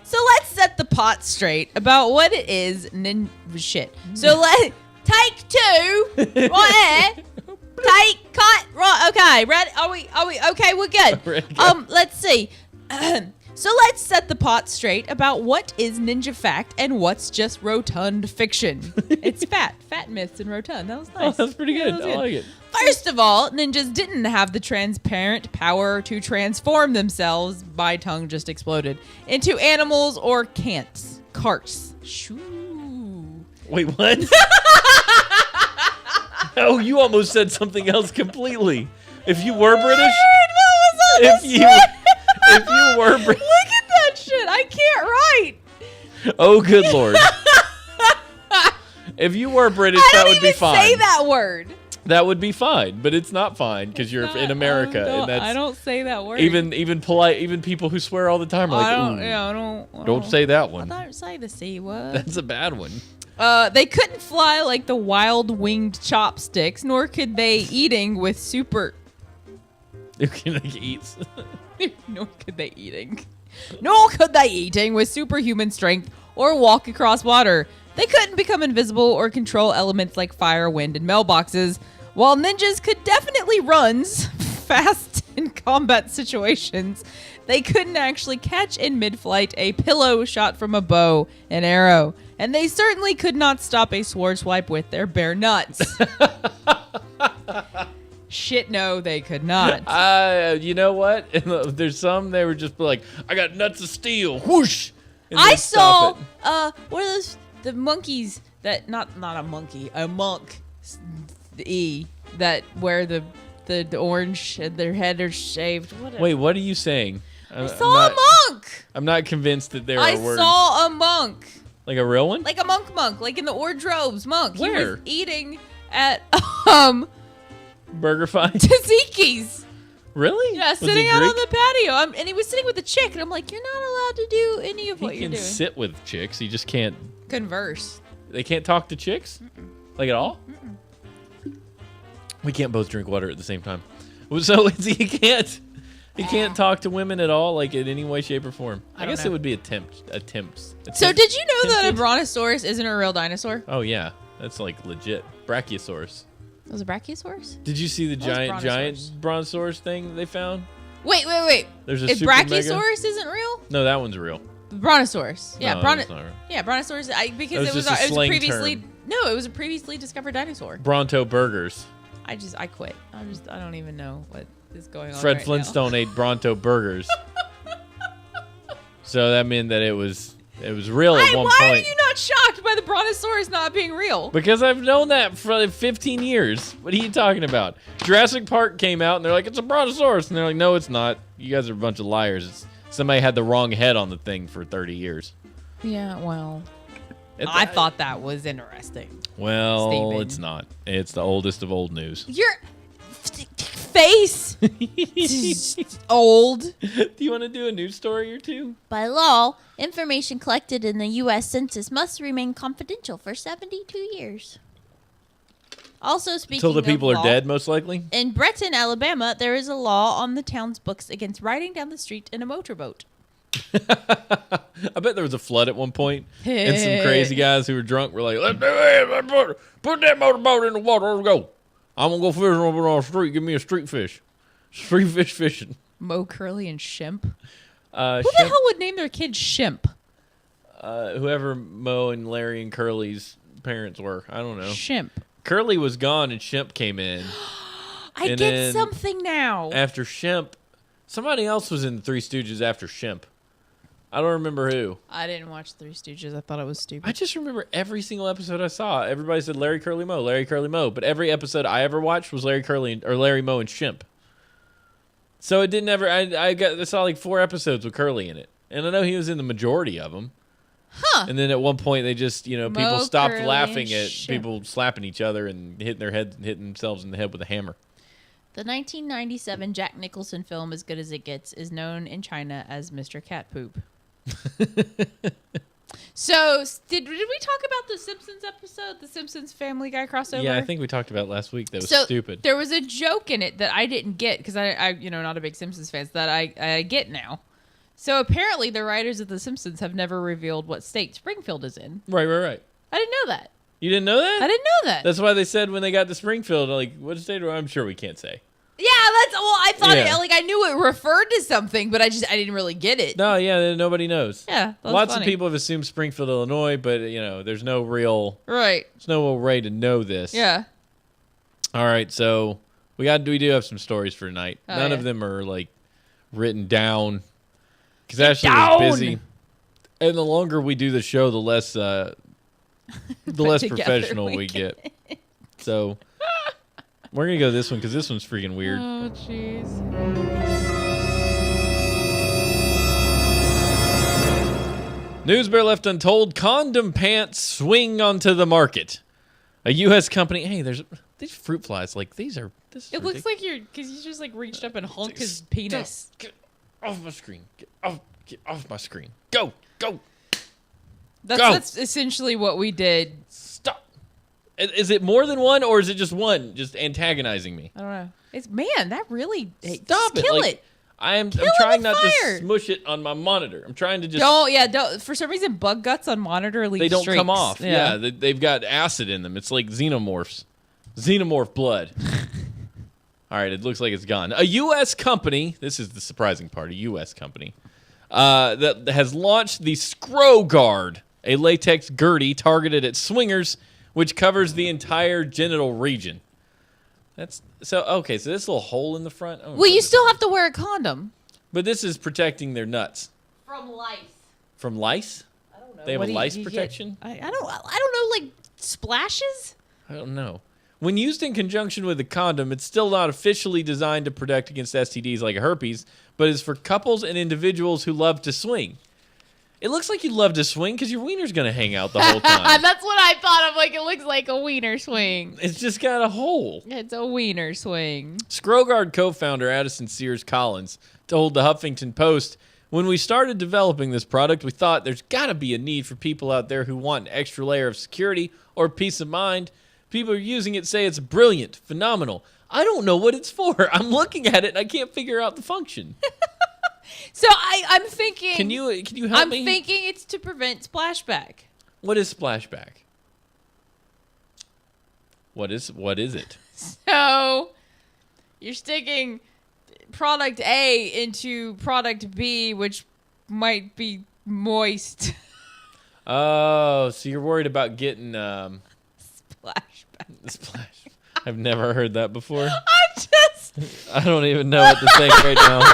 So let's set the pot straight about what it is. Shit. So take two. Right here. Take cut. Right. Okay. Ready? Are we okay? We're good. Let's see. So let's set the pot straight about what is ninja fact and what's just rotund fiction. It's fat myths and rotund. That was nice. Oh, that's pretty good. That was I like it. First of all, ninjas didn't have the transparent power to transform themselves. My tongue just exploded into animals or carts. Shoo. Wait, what? Oh, you almost said something else completely. If you were British, if you were British, look at that shit. I can't write. Oh, good Lord. If you were British, that would be fine. Say that word. That would be fine, but it's not fine because you're in America, and that's I don't say that word. even polite. Even people who swear all the time are like, I don't say that one. I don't say the C word. That's a bad one. They couldn't fly like the wild winged chopsticks, nor could they eating with super. You can like eat. Nor could they eating with superhuman strength or walk across water. They couldn't become invisible or control elements like fire, wind, and mailboxes. While ninjas could definitely run fast in combat situations, they couldn't actually catch in mid-flight a pillow shot from a bow and arrow. And they certainly could not stop a sword swipe with their bare nuts. Shit, no, they could not. You know what? There's some, they were just like, I got nuts of steel. Whoosh! I saw, what are those, the monkeys that, not a monkey, a monk, that wear the orange and their head are shaved. Whatever. Wait, what are you saying? I saw a monk! I'm not convinced that there are words. I saw a monk. Like a real one? Like a monk, like in the hors d'oeuvres monk. Where? He was eating at, BurgerFi? Taziki's. Really? Yeah, sitting out on the patio. And he was sitting with a chick, and I'm like, you're not allowed to do any of what you're doing. He can sit with chicks. He just can't converse. They can't talk to chicks? Mm-mm. Like at all? Mm-mm. We can't both drink water at the same time. So he can't talk to women at all, like in any way, shape, or form. I guess it would be attempts. So did you know that a brontosaurus isn't a real dinosaur? Oh yeah, that's like legit. Brachiosaurus. It was a brachiosaurus? Did you see the giant brontosaurus thing that they found? Wait. There's a if brachiosaurus isn't real? No, that one's real. The brontosaurus. Yeah, no, that's not real. Yeah, brontosaurus. Because it was a previously term. No, it was a previously discovered dinosaur. Bronto burgers. I quit. I don't even know what is going on. Fred right Flintstone now. ate Bronto burgers. So that meant that it was real at one point. Why are you not shocked by the brontosaurus not being real? Because I've known that for like 15 years. What are you talking about? Jurassic Park came out and they're like, it's a brontosaurus. And they're like, no, it's not. You guys are a bunch of liars. Somebody had the wrong head on the thing for 30 years. Yeah, well, I thought that was interesting. Well, Steven. It's not. It's the oldest of old news. Your face is old. Do you want to do a news story or two? By law, information collected in the U.S. Census must remain confidential for 72 years. Also, speaking Until the people of are law, dead, most likely? In Breton, Alabama, there is a law on the town's books against riding down the street in a motorboat. I bet there was a flood at one point, and some crazy guys who were drunk were like, let's do it. Let's put that motorboat in the water. Let's go. I'm going to go fishing over on the street. Give me a street fish. Street fish fishing. Mo, Curly, and Shimp. Who Shimp, the hell would name their kid Shimp? whoever Mo and Larry and Curly's parents were. I don't know. Shimp. Curly was gone and Shimp came in. I And get then something now. After Shimp, somebody else was in the Three Stooges after Shimp. I don't remember who. I didn't watch Three Stooges. I thought it was stupid. I just remember every single episode I saw. Everybody said Larry, Curly, Mo, Larry, Curly, Mo. But every episode I ever watched was Larry, Curly, or Larry, Mo, and Shimp. So it didn't ever. I saw like 4 episodes with Curly in it, and I know he was in the majority of them. Huh. And then at one point they just, people Mo, stopped Curly, laughing and at Shimp. people slapping each other and hitting themselves in the head with a hammer. The 1997 Jack Nicholson film As Good as It Gets is known in China as Mr. Cat Poop. So did we talk about the Simpsons episode, the Simpsons Family Guy crossover? Yeah, I think we talked about it last week. That was so stupid. There was a joke in it that I didn't get because I not a big Simpsons fan, that I get now. So apparently the writers of the Simpsons have never revealed what state Springfield is in. Right. I didn't know that. You didn't know that? I didn't know that. That's why they said when they got to Springfield, like, what state? I'm sure we can't say. Yeah, I thought Yeah. I knew it referred to something, but I didn't really get it. No, yeah, nobody knows. Yeah, that's Lots funny. of people have assumed Springfield, Illinois, but there's no real way to know this. Yeah. All right, so we do have some stories for tonight. Oh, None yeah. of them are like written down because Ashley was busy. And the longer we do the show, the less professional we get. So we're gonna go this one because this one's freaking weird. Oh, jeez. News bear left untold. Condom pants swing onto the market. A U.S. company. Hey, there's these fruit flies. Like these are. This is It looks ridiculous. like because you just reached up and honked his Stop. penis. Get off my screen. Get off my screen. Go. That's essentially what we did. Stop. Is it more than one or is it just one? Just antagonizing me. I don't know. That really Stop just it. kill Like, it. I'm Kill it trying with not fire. to smush it on my monitor. I'm trying to just. Don't. For some reason, bug guts on monitor leave They don't streaks. come off. Yeah, they've got acid in them. It's like xenomorphs. Xenomorph blood. All right, it looks like it's gone. A U.S. company, this is the surprising part, a U.S. company, that has launched the Scro Guard, a latex girdie targeted at swingers, which covers the entire genital region. So this little hole in the front. Oh, Well, you still have to wear a condom. But this is protecting their nuts. From lice. From lice? I don't know. They have What a do lice you get? protection? I don't know, like splashes? I don't know. When used in conjunction with a condom, it's still not officially designed to protect against STDs like herpes, but is for couples and individuals who love to swing. It looks like you love to swing because your wiener's going to hang out the whole time. That's what I thought of. Like, it looks like a wiener swing. It's just got a hole. It's a wiener swing. Scrogard co-founder Addison Sears Collins told the Huffington Post, "When we started developing this product, we thought there's got to be a need for people out there who want an extra layer of security or peace of mind. People who are using it say it's brilliant, phenomenal. I don't know what it's for. I'm looking at it and I can't figure out the function." So I'm thinking. Can you help me? I'm thinking it's to prevent splashback. What is splashback? What is it? So you're sticking product A into product B, which might be moist. Oh, so you're worried about getting Splashback. splash. I've never heard that before. I I don't even know what to think right now.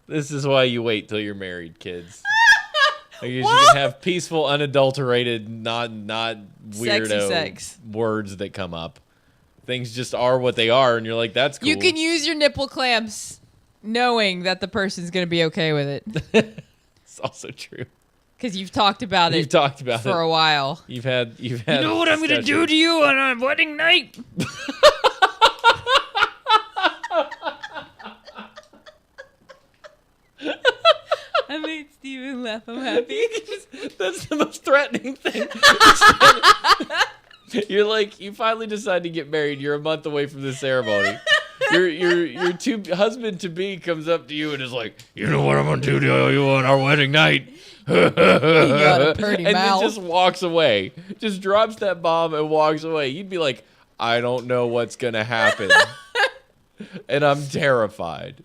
This is why you wait till you're married, kids. Like you can have peaceful, unadulterated, not weirdo Sexy sex. words that come up. Things just are what they are, and you're like, that's cool. You can use your nipple clamps knowing that the person's going to be okay with it. It's also true. Because you've talked about You've it talked about for a while. You've had. You know what I'm going to do to you on a wedding night? I made Steven laugh. I'm happy. That's the most threatening thing. You're like, you finally decide to get married. You're a month away from the ceremony. Your husband to be comes up to you and is like, you know what I'm gonna do to you on our wedding night. got a pretty and mouth. then just walks away. Just drops that bomb and walks away. You'd be like, I don't know what's gonna happen, and I'm terrified.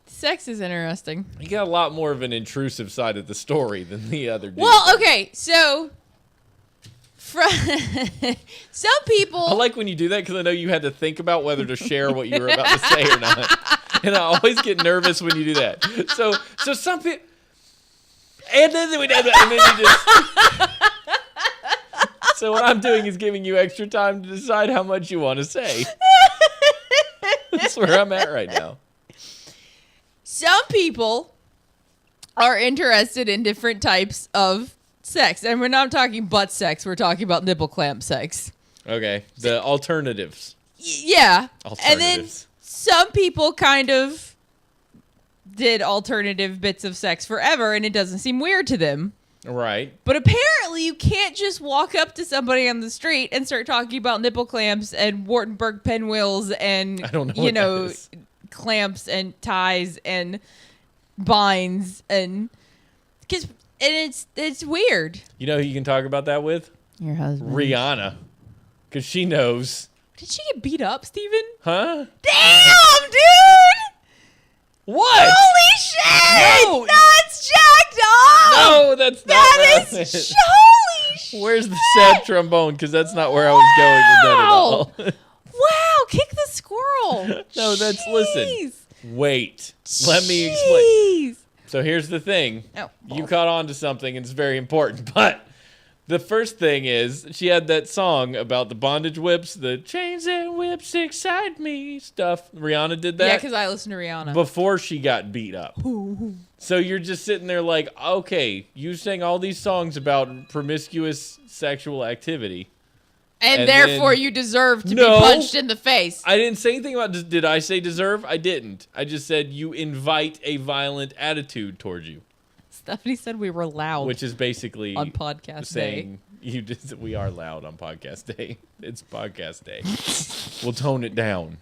Sex is interesting. You got a lot more of an intrusive side of the story than the other dude. Well, okay, so some people. I like when you do that because I know you had to think about whether to share what you were about to say or not. And I always get nervous when you do that. So some people. And then you just. So what I'm doing is giving you extra time to decide how much you want to say. That's where I'm at right now. Some people are interested in different types of sex. And we're not talking butt sex. We're talking about nipple clamp sex. Okay. The alternatives. Yeah. Alternatives. And then some people kind of did alternative bits of sex forever, and it doesn't seem weird to them. Right. But apparently, you can't just walk up to somebody on the street and start talking about nipple clamps and Wartenberg pinwheels and I don't know that is. clamps and ties and binds and it's weird. You know who you can talk about that with? Your husband, Rihanna, because she knows. Did she get beat up, Steven? Huh? Damn, dude! What? Holy shit! No. That's jacked up! No, that's not. That right. is holy shit! Where's the sad trombone? Because that's not where I was going with that at all. Wow, kick the squirrel. No, that's Jeez. listen. Wait. Let me explain. Jeez. So here's the thing. Oh, You caught on to something, and it's very important. But the first thing is she had that song about the bondage whips, the chains and whips excite me stuff. Rihanna did that. Yeah, because I listen to Rihanna. Before she got beat up. So you're just sitting there like, okay, you sang all these songs about promiscuous sexual activity. and and therefore then- you deserve to No. be punched in the face. I didn't say anything about, did I say deserve? I didn't. I just said you invite a violent attitude towards you, Stephanie said we were loud which is basically on podcast day. saying we are loud on podcast day. It's podcast day. We'll tone it down.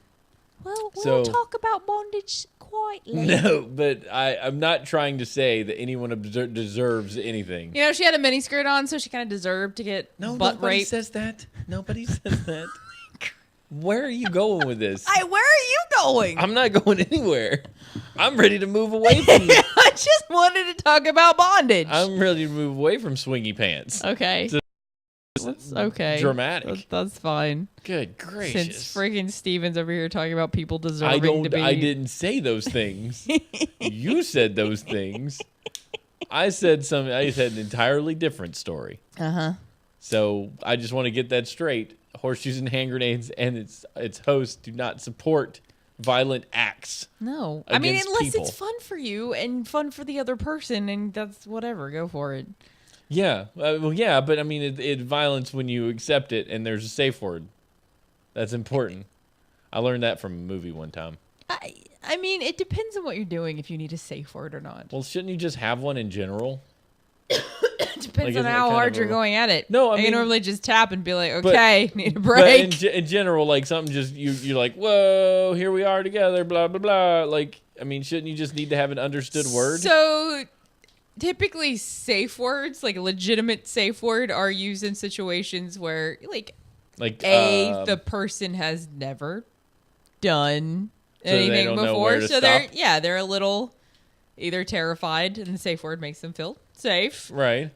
Well, we'll So- talk about bondage quietly. No, but I'm not trying to say that anyone deserves anything. You know, she had a mini skirt on, so she kind of deserved to get butt nobody raped. says that. Nobody says that. Where are you going with this? Where are you going? I'm not going anywhere. I'm ready to move away from. I just wanted to talk about bondage. I'm ready to move away from swingy pants. Okay. That's okay. Dramatic. That's fine. Good gracious. Since freaking Steven's over here talking about people deserving to be. I didn't say those things. You said those things. I said an entirely different story. Uh-huh. So I just want to get that straight. Horseshoes and hand grenades and its hosts do not support violent acts. No. I mean, Against unless people. it's fun for you and fun for the other person, and that's whatever. Go for it. Yeah. Yeah, but I mean, it violence when you accept it and there's a safe word. That's important. I learned that from a movie one time. I mean, it depends on what you're doing if you need a safe word or not. Well, shouldn't you just have one in general? It depends Like, on isn't how it kind hard of you're going at it. No, I You mean- normally just tap and be like, But- okay, need a But break. in general, like something just you're like, whoa, here we are together, blah blah blah. Like, I mean, shouldn't you just need to have an understood word? So typically safe words, like a legitimate safe word, are used in situations where like like the person has never done So they anything don't know before. where to So stop? they're a little either terrified and the safe word makes them feel safe. right.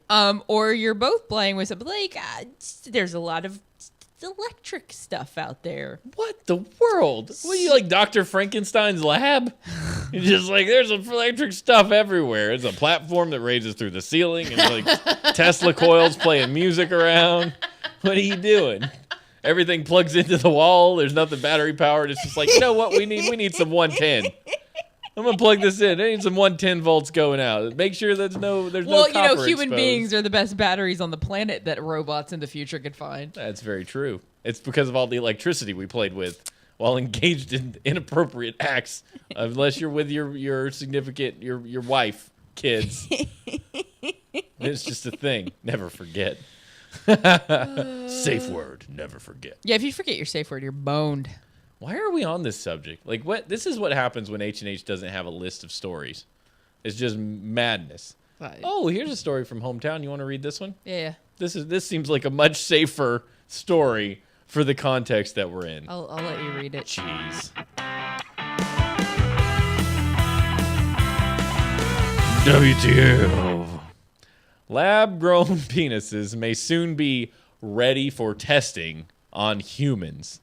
Or you're both playing with something like there's a lot of electric stuff out there. What the world? What are you, like Dr. Frankenstein's lab? You're just like, there's electric stuff everywhere. It's a platform that raises through the ceiling and like Tesla coils playing music around. What are you doing? Everything plugs into the wall. There's nothing battery powered. It's just like, you know what we need? We need some 110. I'm gonna plug this in. I need some 110 volts going out. Make sure there's no Well, you know, copper human exposed. beings are the best batteries on the planet that robots in the future could find. That's very true. It's because of all the electricity we played with while engaged in inappropriate acts. Unless you're with your significant, your wife, kids. It's just a thing. Never forget. Safe word. Never forget. Yeah, if you forget your safe word, you're boned. Why are we on this subject? Like, what? This is what happens when H&H doesn't have a list of stories. It's just madness. Oh, here's a story from hometown. You want to read this one? Yeah. This seems like a much safer story for the context that we're in. I'll let you read it. Jeez. WTF. Lab-grown penises may soon be ready for testing on humans.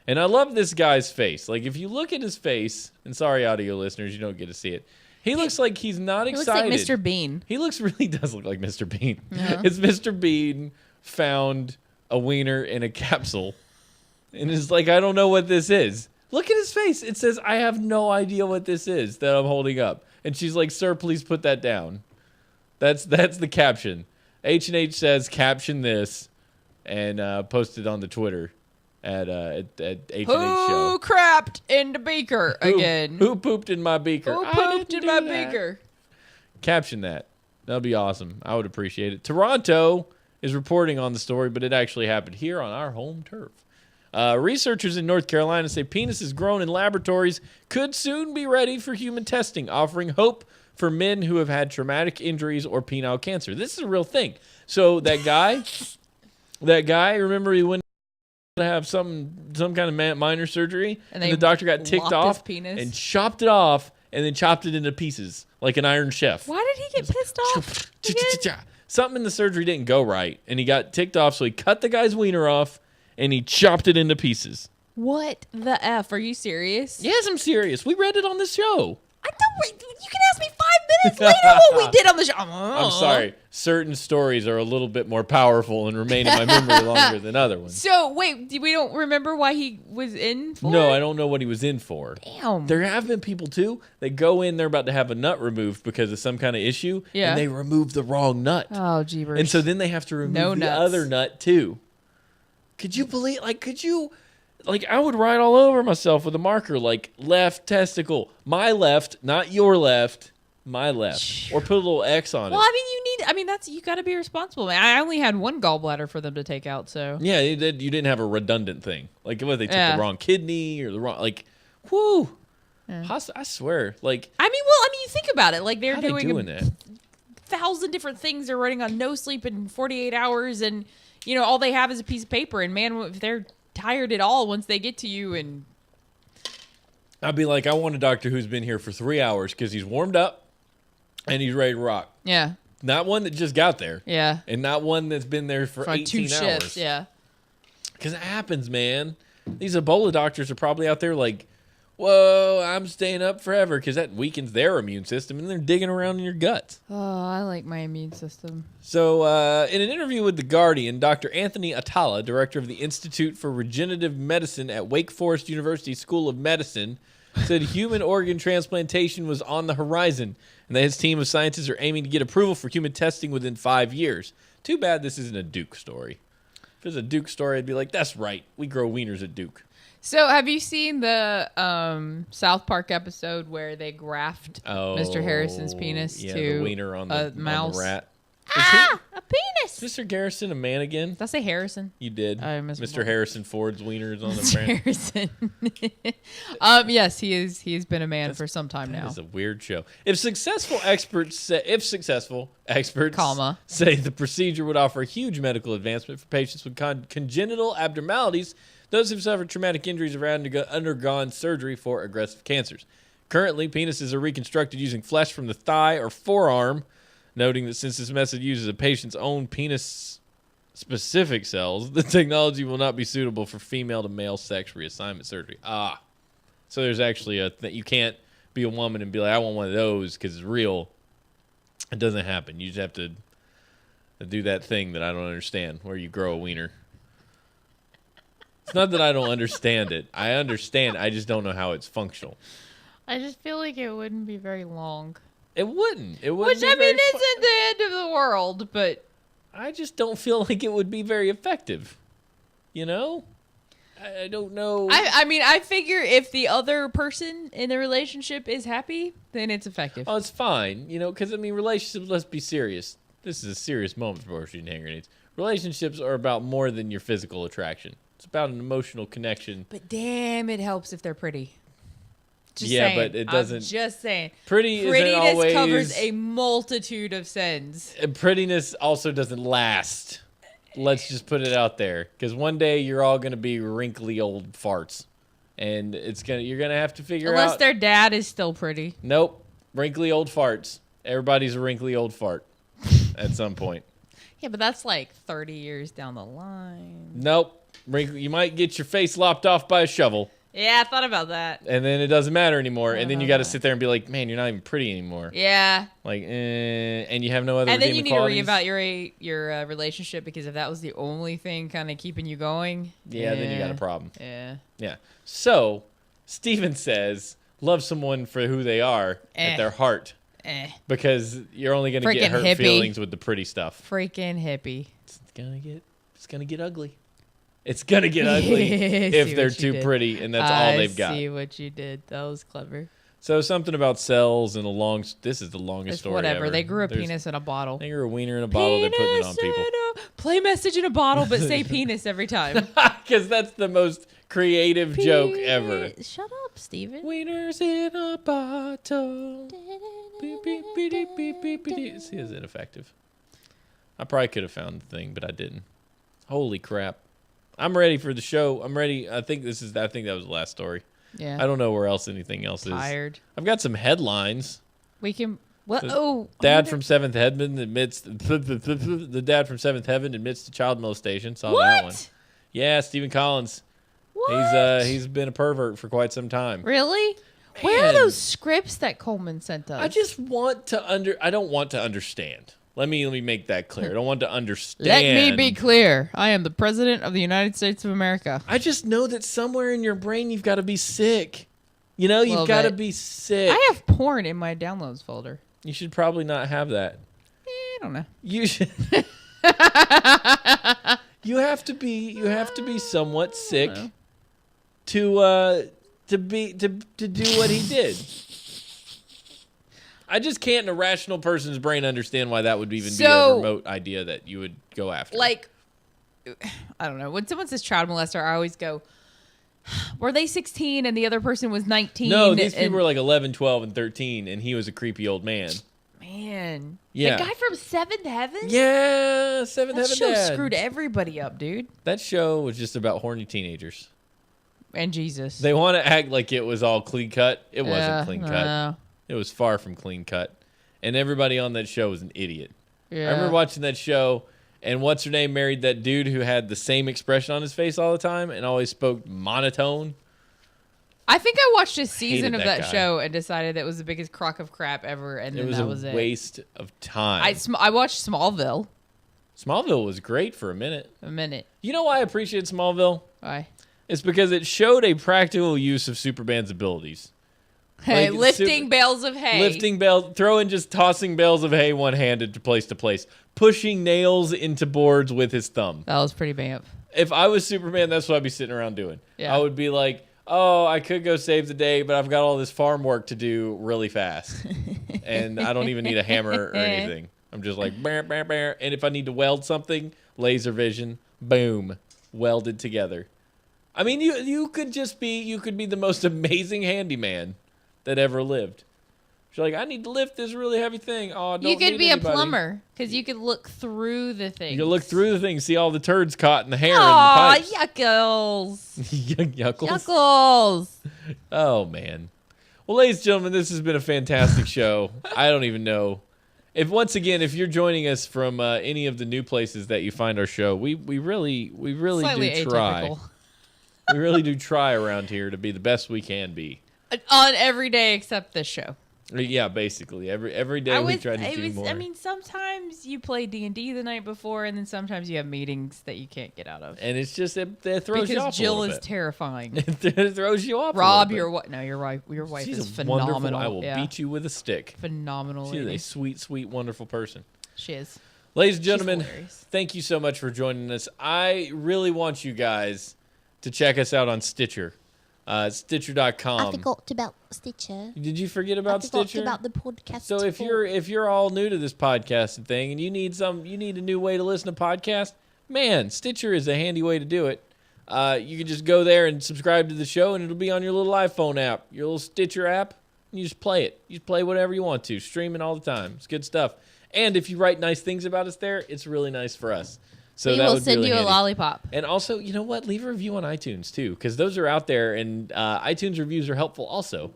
And I love this guy's face. Like, if you look at his face, and sorry, audio listeners, you don't get to see it. He looks like he's not He looks excited. like Mr. Bean. He really does look like Mr. Bean. Uh-huh. It's Mr. Bean found a wiener in a capsule and is like, I don't know what this is. Look at his face. It says, I have no idea what this is that I'm holding up. And she's like, sir, please put that down. That's the caption. H&H says, caption this and post it on the Twitter. at H&H Who show. crapped in the beaker again? Who pooped in my beaker? Who I pooped didn't in my do that. beaker? Caption that. That'd be awesome. I would appreciate it. Toronto is reporting on the story, but it actually happened here on our home turf. Researchers in North Carolina say penises grown in laboratories could soon be ready for human testing, offering hope for men who have had traumatic injuries or penile cancer. This is a real thing. So that guy, remember he went to have some kind of minor surgery, and the doctor got ticked lopped off his penis. and chopped it off and then chopped it into pieces like an Iron Chef. Why did he get pissed off? again? Something in the surgery didn't go right, and he got ticked off, so he cut the guy's wiener off, and he chopped it into pieces. What the F? Are you serious? Yes, I'm serious. We read it on the show. I don't. You can ask me 5 minutes later what we did on the show. I'm sorry. Certain stories are a little bit more powerful and remain in my memory longer than other ones. So, wait, we don't remember why he was in for No, it? I don't know what he was in for. Damn. There have been people, too, that go in, they're about to have a nut removed because of some kind of issue, Yeah. and they remove the wrong nut. Oh, jeebers. And so then they have to remove the other nut, too. Could you believe, I would write all over myself with a marker, like left testicle, my left, not your left, my left, or put a little X on Well, it. I mean, you got to be responsible, man. I only had one gallbladder for them to take out, so. Yeah, you didn't have a redundant thing. Like, what, they took Yeah. the wrong kidney or the wrong, whoo. Yeah. I swear, You think about it. Like, they're how they doing doing that? 1,000 different things. They're running on no sleep in 48 hours, and, all they have is a piece of paper. And, man, if they're tired at all once they get to you, and I'd be like, I want a doctor who's been here for 3 hours because he's warmed up and he's ready to rock. yeah, Not one that just got there. yeah, And not one that's been there for 18 2 hours. shifts, yeah. Because it happens, man. These Ebola doctors are probably out there like, whoa, I'm staying up forever because that weakens their immune system and they're digging around in your guts. Oh, I like my immune system. So, in an interview with The Guardian, Dr. Anthony Atala, director of the Institute for Regenerative Medicine at Wake Forest University School of Medicine, said human organ transplantation was on the horizon and that his team of scientists are aiming to get approval for human testing within 5 years. Too bad this isn't a Duke story. If it was a Duke story, I'd be like, that's right. We grow wieners at Duke. So, have you seen the South Park episode where they graft Mr. Harrison's penis to the wiener on the mouse? On the rat. A penis! Is Mr. Garrison a man again? Did I say Harrison? You did. Mr. Mr. Harrison Ford's wiener is on the Mr. brand. Harrison. Yes, he is. He has been a man for some time now. It's a weird show. If successful experts say the procedure would offer a huge medical advancement for patients with congenital abnormalities, those who've suffered traumatic injuries have undergone surgery for aggressive cancers. Currently, penises are reconstructed using flesh from the thigh or forearm, noting that since this method uses a patient's own penis-specific cells, the technology will not be suitable for female-to-male sex reassignment surgery. So there's actually you can't be a woman and be like, I want one of those because it's real. It doesn't happen. You just have to do that thing that I don't understand, where you grow a wiener. It's not that I don't understand it. I understand. I just don't know how it's functional. I just feel like it wouldn't be very long. It wouldn't. It Which, wouldn't. I mean, isn't the end of the world, but I just don't feel like it would be very effective. You know? I don't know. I mean, I figure if the other person in the relationship is happy, then it's effective. Oh, it's fine. You know, because, I mean, relationships, let's be serious. This is a serious moment for shooting hand grenades. Relationships are about more than your physical attraction. It's about an emotional connection. But damn, it helps if they're pretty. Just yeah, saying. but it doesn't. I'm just saying. Prettiness Prettiness covers a multitude of sins. Prettiness also doesn't last. Let's just put it out there, because one day you're all gonna be wrinkly old farts, and you're gonna have to figure out. Unless their dad is still pretty. Nope, wrinkly old farts. Everybody's a wrinkly old fart at some point. Yeah, but that's like 30 years down the line. Nope, you might get your face lopped off by a shovel. Yeah, I thought about that. And then it doesn't matter anymore. And then you got to sit there and be like, man, you're not even pretty anymore. Yeah. Like, and you have no other And then you need qualities. to reevaluate your relationship, because if that was the only thing kind of keeping you going. Yeah, then you got a problem. Yeah. Yeah. So, Steven says, love someone for who they are at their heart. Because you're only going to get hurt hippie. feelings with the pretty stuff. Freaking hippie. It's gonna get ugly. It's going to get ugly if See they're what you too did. pretty, and that's all they've got. I see what you did. That was clever. So something about cells and a long... This is the longest It's story whatever. ever. They grew a penis in a bottle. They grew a wiener in a bottle. They're putting it on people. Play message in a bottle, but say penis every time. Because that's the most creative joke ever. Shut up, Steven. Wieners in a bottle. Beep, beep, beep, beep, beep, beep, beep. See, it's ineffective. I probably could have found the thing, but I didn't. Holy crap. I'm ready for the show. I'm ready. I think that was the last story. Yeah. I don't know where else anything else is. Tired. I've got some headlines. We can. What? Oh. Dad from Seventh Heaven admits the dad from Seventh Heaven admits to child molestation. Saw What? that one. Yeah, Stephen Collins. What? He's been a pervert for quite some time. Really? Where are those scripts that Coleman sent us? I just want to I don't want to understand. Let me make that clear. I don't want to understand. Let me be clear. I am the president of the United States of America. I just know that somewhere in your brain you've got to be sick. You know, you've got to be sick. I have porn in my downloads folder. You should probably not have that. I don't know. You should. You have to be somewhat sick to do what he did. I just can't in a rational person's brain understand why that would even be a remote idea that you would go after. Like, I don't know. When someone says child molester, I always go, were they 16 and the other person was 19? No, these people were like 11, 12, and 13, and he was a creepy old man. Man. Yeah. The guy from Seventh Heaven? Yeah, Seventh Heaven That show Dad. screwed everybody up, dude. That show was just about horny teenagers. And Jesus. They want to act like it was all clean cut. It wasn't clean cut. No. It was far from clean cut. And everybody on that show was an idiot. Yeah. I remember watching that show, and what's her name married that dude who had the same expression on his face all the time and always spoke monotone. I think I watched a season Hated of that that guy. show and decided that was the biggest crock of crap ever, and then that was It was it. a waste of time. I watched Smallville Smallville was great for a minute. a minute. You know why I appreciate Smallville? Why? It's because it showed a practical use of Superman's abilities. Hey, Like, lifting bales of hay. Lifting bales, tossing bales of hay one-handed to place, pushing nails into boards with his thumb. That was pretty bamf. If I was Superman, that's what I'd be sitting around doing. Yeah. I would be like, oh, I could go save the day, but I've got all this farm work to do really fast. And I don't even need a hammer or anything. I'm just like, bah, bah, bah. And if I need to weld something, laser vision, boom, welded together. I mean, you could be the most amazing handyman that ever lived. You're like, I need to lift this really heavy thing. Oh, don't You could need be anybody. a plumber because you could look through the thing. You can look through the thing, see all the turds caught in the hair Aw, and the pipes. yuckles. Yuckles. Yuckles. Oh, man. Well, ladies and gentlemen, this has been a fantastic show. I don't even know. If you're joining us from any of the new places that you find our show, we really Slightly do try. atypical. We really do try around here to be the best we can be. On every day except this show. Yeah, basically. Every day we try to do more. I mean, sometimes you play D&D the night before, and then sometimes you have meetings that you can't get out of. And it's just, it throws you off Because Jill a is little bit. terrifying. It throws you off Rob, a your little bit. wife. No, your wife She's is a phenomenal. wonderful. I will Yeah. beat you with a stick. Phenomenal. She's lady. a sweet, sweet, wonderful person. She is. Ladies and gentlemen, hilarious. thank you so much for joining us. I really want you guys to check us out on Stitcher. Stitcher.com. I forgot about Stitcher. Did you forget about I forgot Stitcher? about the podcast. So if you're all new to this podcasting thing and you need a new way to listen to podcasts, man, Stitcher is a handy way to do it. You can just go there and subscribe to the show, and it'll be on your little iPhone app, your little Stitcher app, and you just play it. You just play whatever you want to, streaming all the time. It's good stuff. And if you write nice things about us there, it's really nice for us. So We that will would be send really you a handy. lollipop. And also, you know what? Leave a review on iTunes, too, because those are out there, and iTunes reviews are helpful also.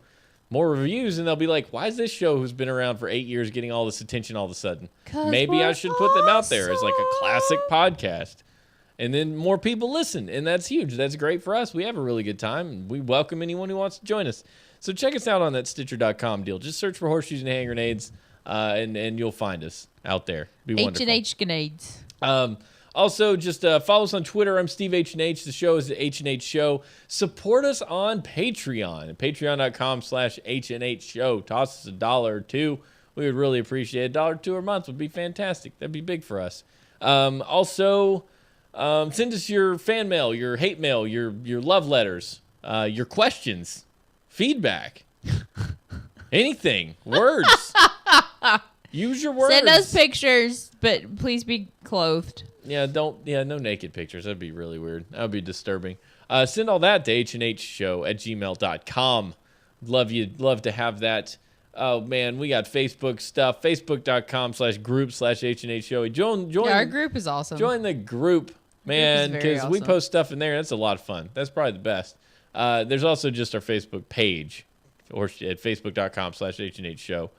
More reviews, and they'll be like, why is this show who's been around for 8 years getting all this attention all of a sudden? 'Cause Maybe I we're should put them out there as like a awesome. classic podcast. And then more people listen, and that's huge. That's great for us. We have a really good time, and we welcome anyone who wants to join us. So check us out on that Stitcher.com deal. Just search for Horseshoes and Hand Grenades, and you'll find us out there. Be wonderful. H&H grenades. Also, just follow us on Twitter. I'm Steve H&H. The show is the H&H Show. Support us on Patreon. Patreon.com/H&H Show. Toss us $1 or $2. We would really appreciate it. $1 or $2 a month would be fantastic. That'd be big for us. Also, Send us your fan mail, your hate mail, your love letters, your questions, feedback, anything, words. Use your words. Send us pictures, but please be clothed. Yeah, no naked pictures. That'd be really weird. That would be disturbing. Send all that to hnhshow@gmail.com. Love to have that. Oh, man, we got Facebook stuff. Facebook.com/group/HNH Show. Join Our group is awesome. Join the group, man, because we awesome. post stuff in there. That's a lot of fun. That's probably the best. There's also just our Facebook page, or at facebook.com/HNH Show,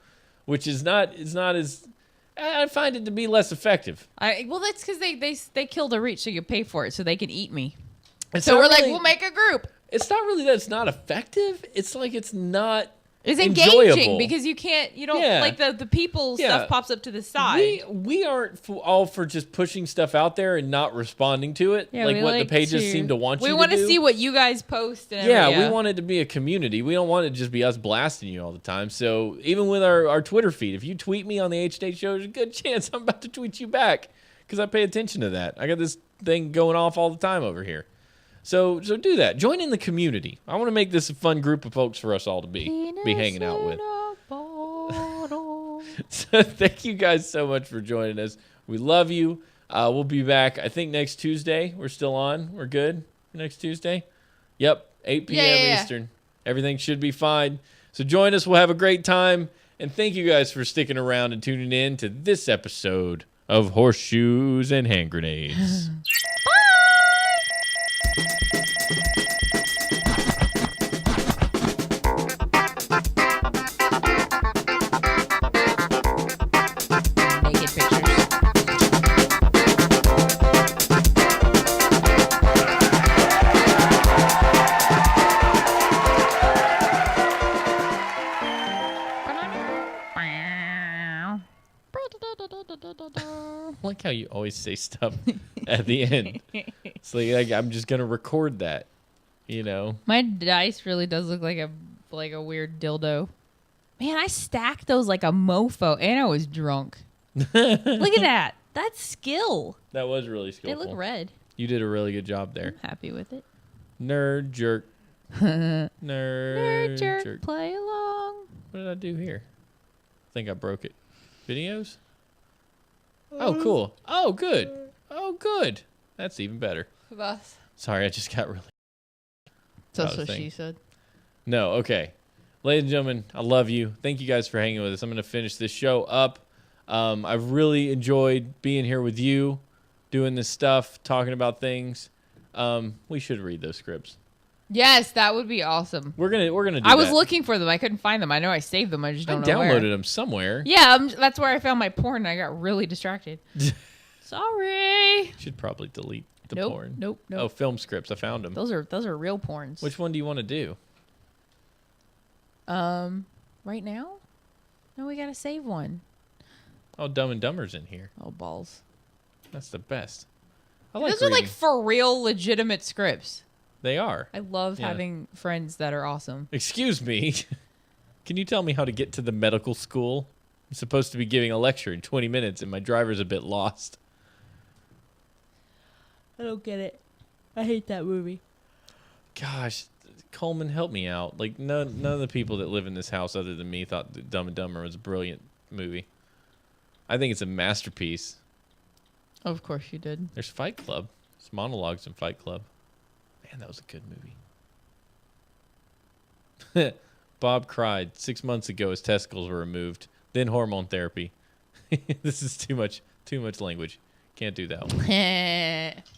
which is not as... I find it to be less effective. Well, that's because they kill the reach, so you pay for it, so they can eat me. It's So not we're like, really- we'll make a group. It's not really that it's not effective. It's like it's not It's enjoyable. engaging because you don't Yeah. like the people Yeah. stuff pops up to the side. We aren't all for just pushing stuff out there and not responding to it, Yeah, like we what the pages seem to want you to do. We want to see what you guys post. And Yeah, we want it to be a community. We don't want it to just be us blasting you all the time. So even with our Twitter feed, if you tweet me on the H-State Show, there's a good chance I'm about to tweet you back because I pay attention to that. I got this thing going off all the time over here. So do that. Join in the community. I want to make this a fun group of folks for us all to be hanging out with. So thank you guys so much for joining us. We love you. We'll be back, I think, next Tuesday. We're still on. We're good next Tuesday? Yep, 8 p.m. Yeah. Eastern. Everything should be fine. So join us. We'll have a great time. And thank you guys for sticking around and tuning in to this episode of Horseshoes and Hand Grenades. naked pictures. I like how you always say stuff at the end. It's like I'm just going to record that, you know? My dice really does look like a weird dildo. Man, I stacked those like a mofo, and I was drunk. Look at that. That's skill. That was really They skillful. look red. You did a really good job there. I'm happy with it. Nerd jerk. Nerd Nerd jerk, jerk. play along. What did I do here? I think I broke it. Videos? Oh, cool. Oh, good. Oh, good. That's even better. Bus. Sorry, I just got really... That's I was what she thinking. said. No, okay. Ladies and gentlemen, I love you. Thank you guys for hanging with us. I'm going to finish this show up. I've really enjoyed being here with you, doing this stuff, talking about things. We should read those scripts. Yes, that would be awesome. We're gonna do that. I was looking for them. I couldn't find them. I know I saved them. I just I don't know downloaded where. them somewhere. Yeah, that's where I found my porn. And I got really distracted. Sorry. Should probably delete the Nope. porn. Nope. Oh, film scripts. I found them. Those are real porns. Which one do you want to do? Right now? No, we gotta save one. Oh, Dumb and Dumber's in here. Oh balls. That's the best. I like Those are like reading. for real legitimate scripts. They are. I love Yeah. having friends that are awesome. Excuse me. Can you tell me how to get to the medical school? I'm supposed to be giving a lecture in 20 minutes, and my driver's a bit lost. I don't get it. I hate that movie. Gosh, Coleman, help me out. Like, none of the people that live in this house other than me thought that Dumb and Dumber was a brilliant movie. I think it's a masterpiece. Of course you did. There's Fight Club. There's monologues in Fight Club. Man, that was a good movie. Bob cried 6 months ago his testicles were removed. Then hormone therapy. This is too much language. Can't do that one.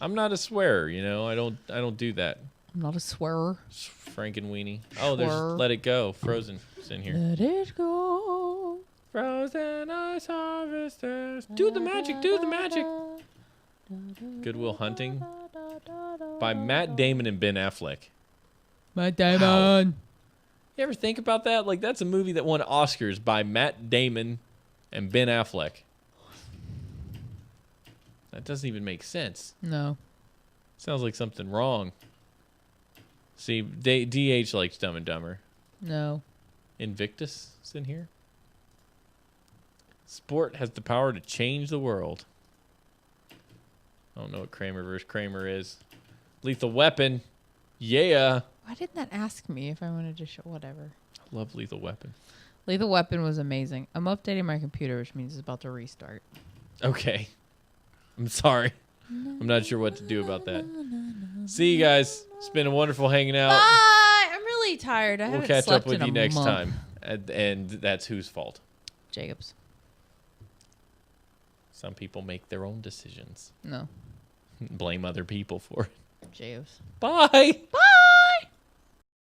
I'm I'm not a swearer, you know. I don't do that. not a swearer. Frankenweenie. Oh, there's Swear. Let It Go. Frozen. It's in here. Let it go. Frozen ice harvesters. Do the magic. Do the magic. Good Will Hunting by Matt Damon and Ben Affleck. Matt Damon. You ever think about that? Like, that's a movie that won Oscars by Matt Damon and Ben Affleck. That doesn't even make sense. No. Sounds like something wrong. See, DH likes Dumb and Dumber. No. Invictus is in here. Sport has the power to change the world. Oh, don't know what Kramer versus Kramer is. Lethal Weapon. Yeah. Why didn't that ask me if I wanted to show whatever? I love Lethal Weapon. Lethal Weapon was amazing. I'm updating my computer, which means it's about to restart. Okay. I'm sorry. I'm not sure what to do about that. See you guys. It's been a wonderful hanging out. Bye! I'm really tired. I We'll haven't catch slept up with in a you next month. time. And that's whose fault? Jacob's. Some people make their own decisions. No. Blame other people for it. Jacob's. Bye. Bye!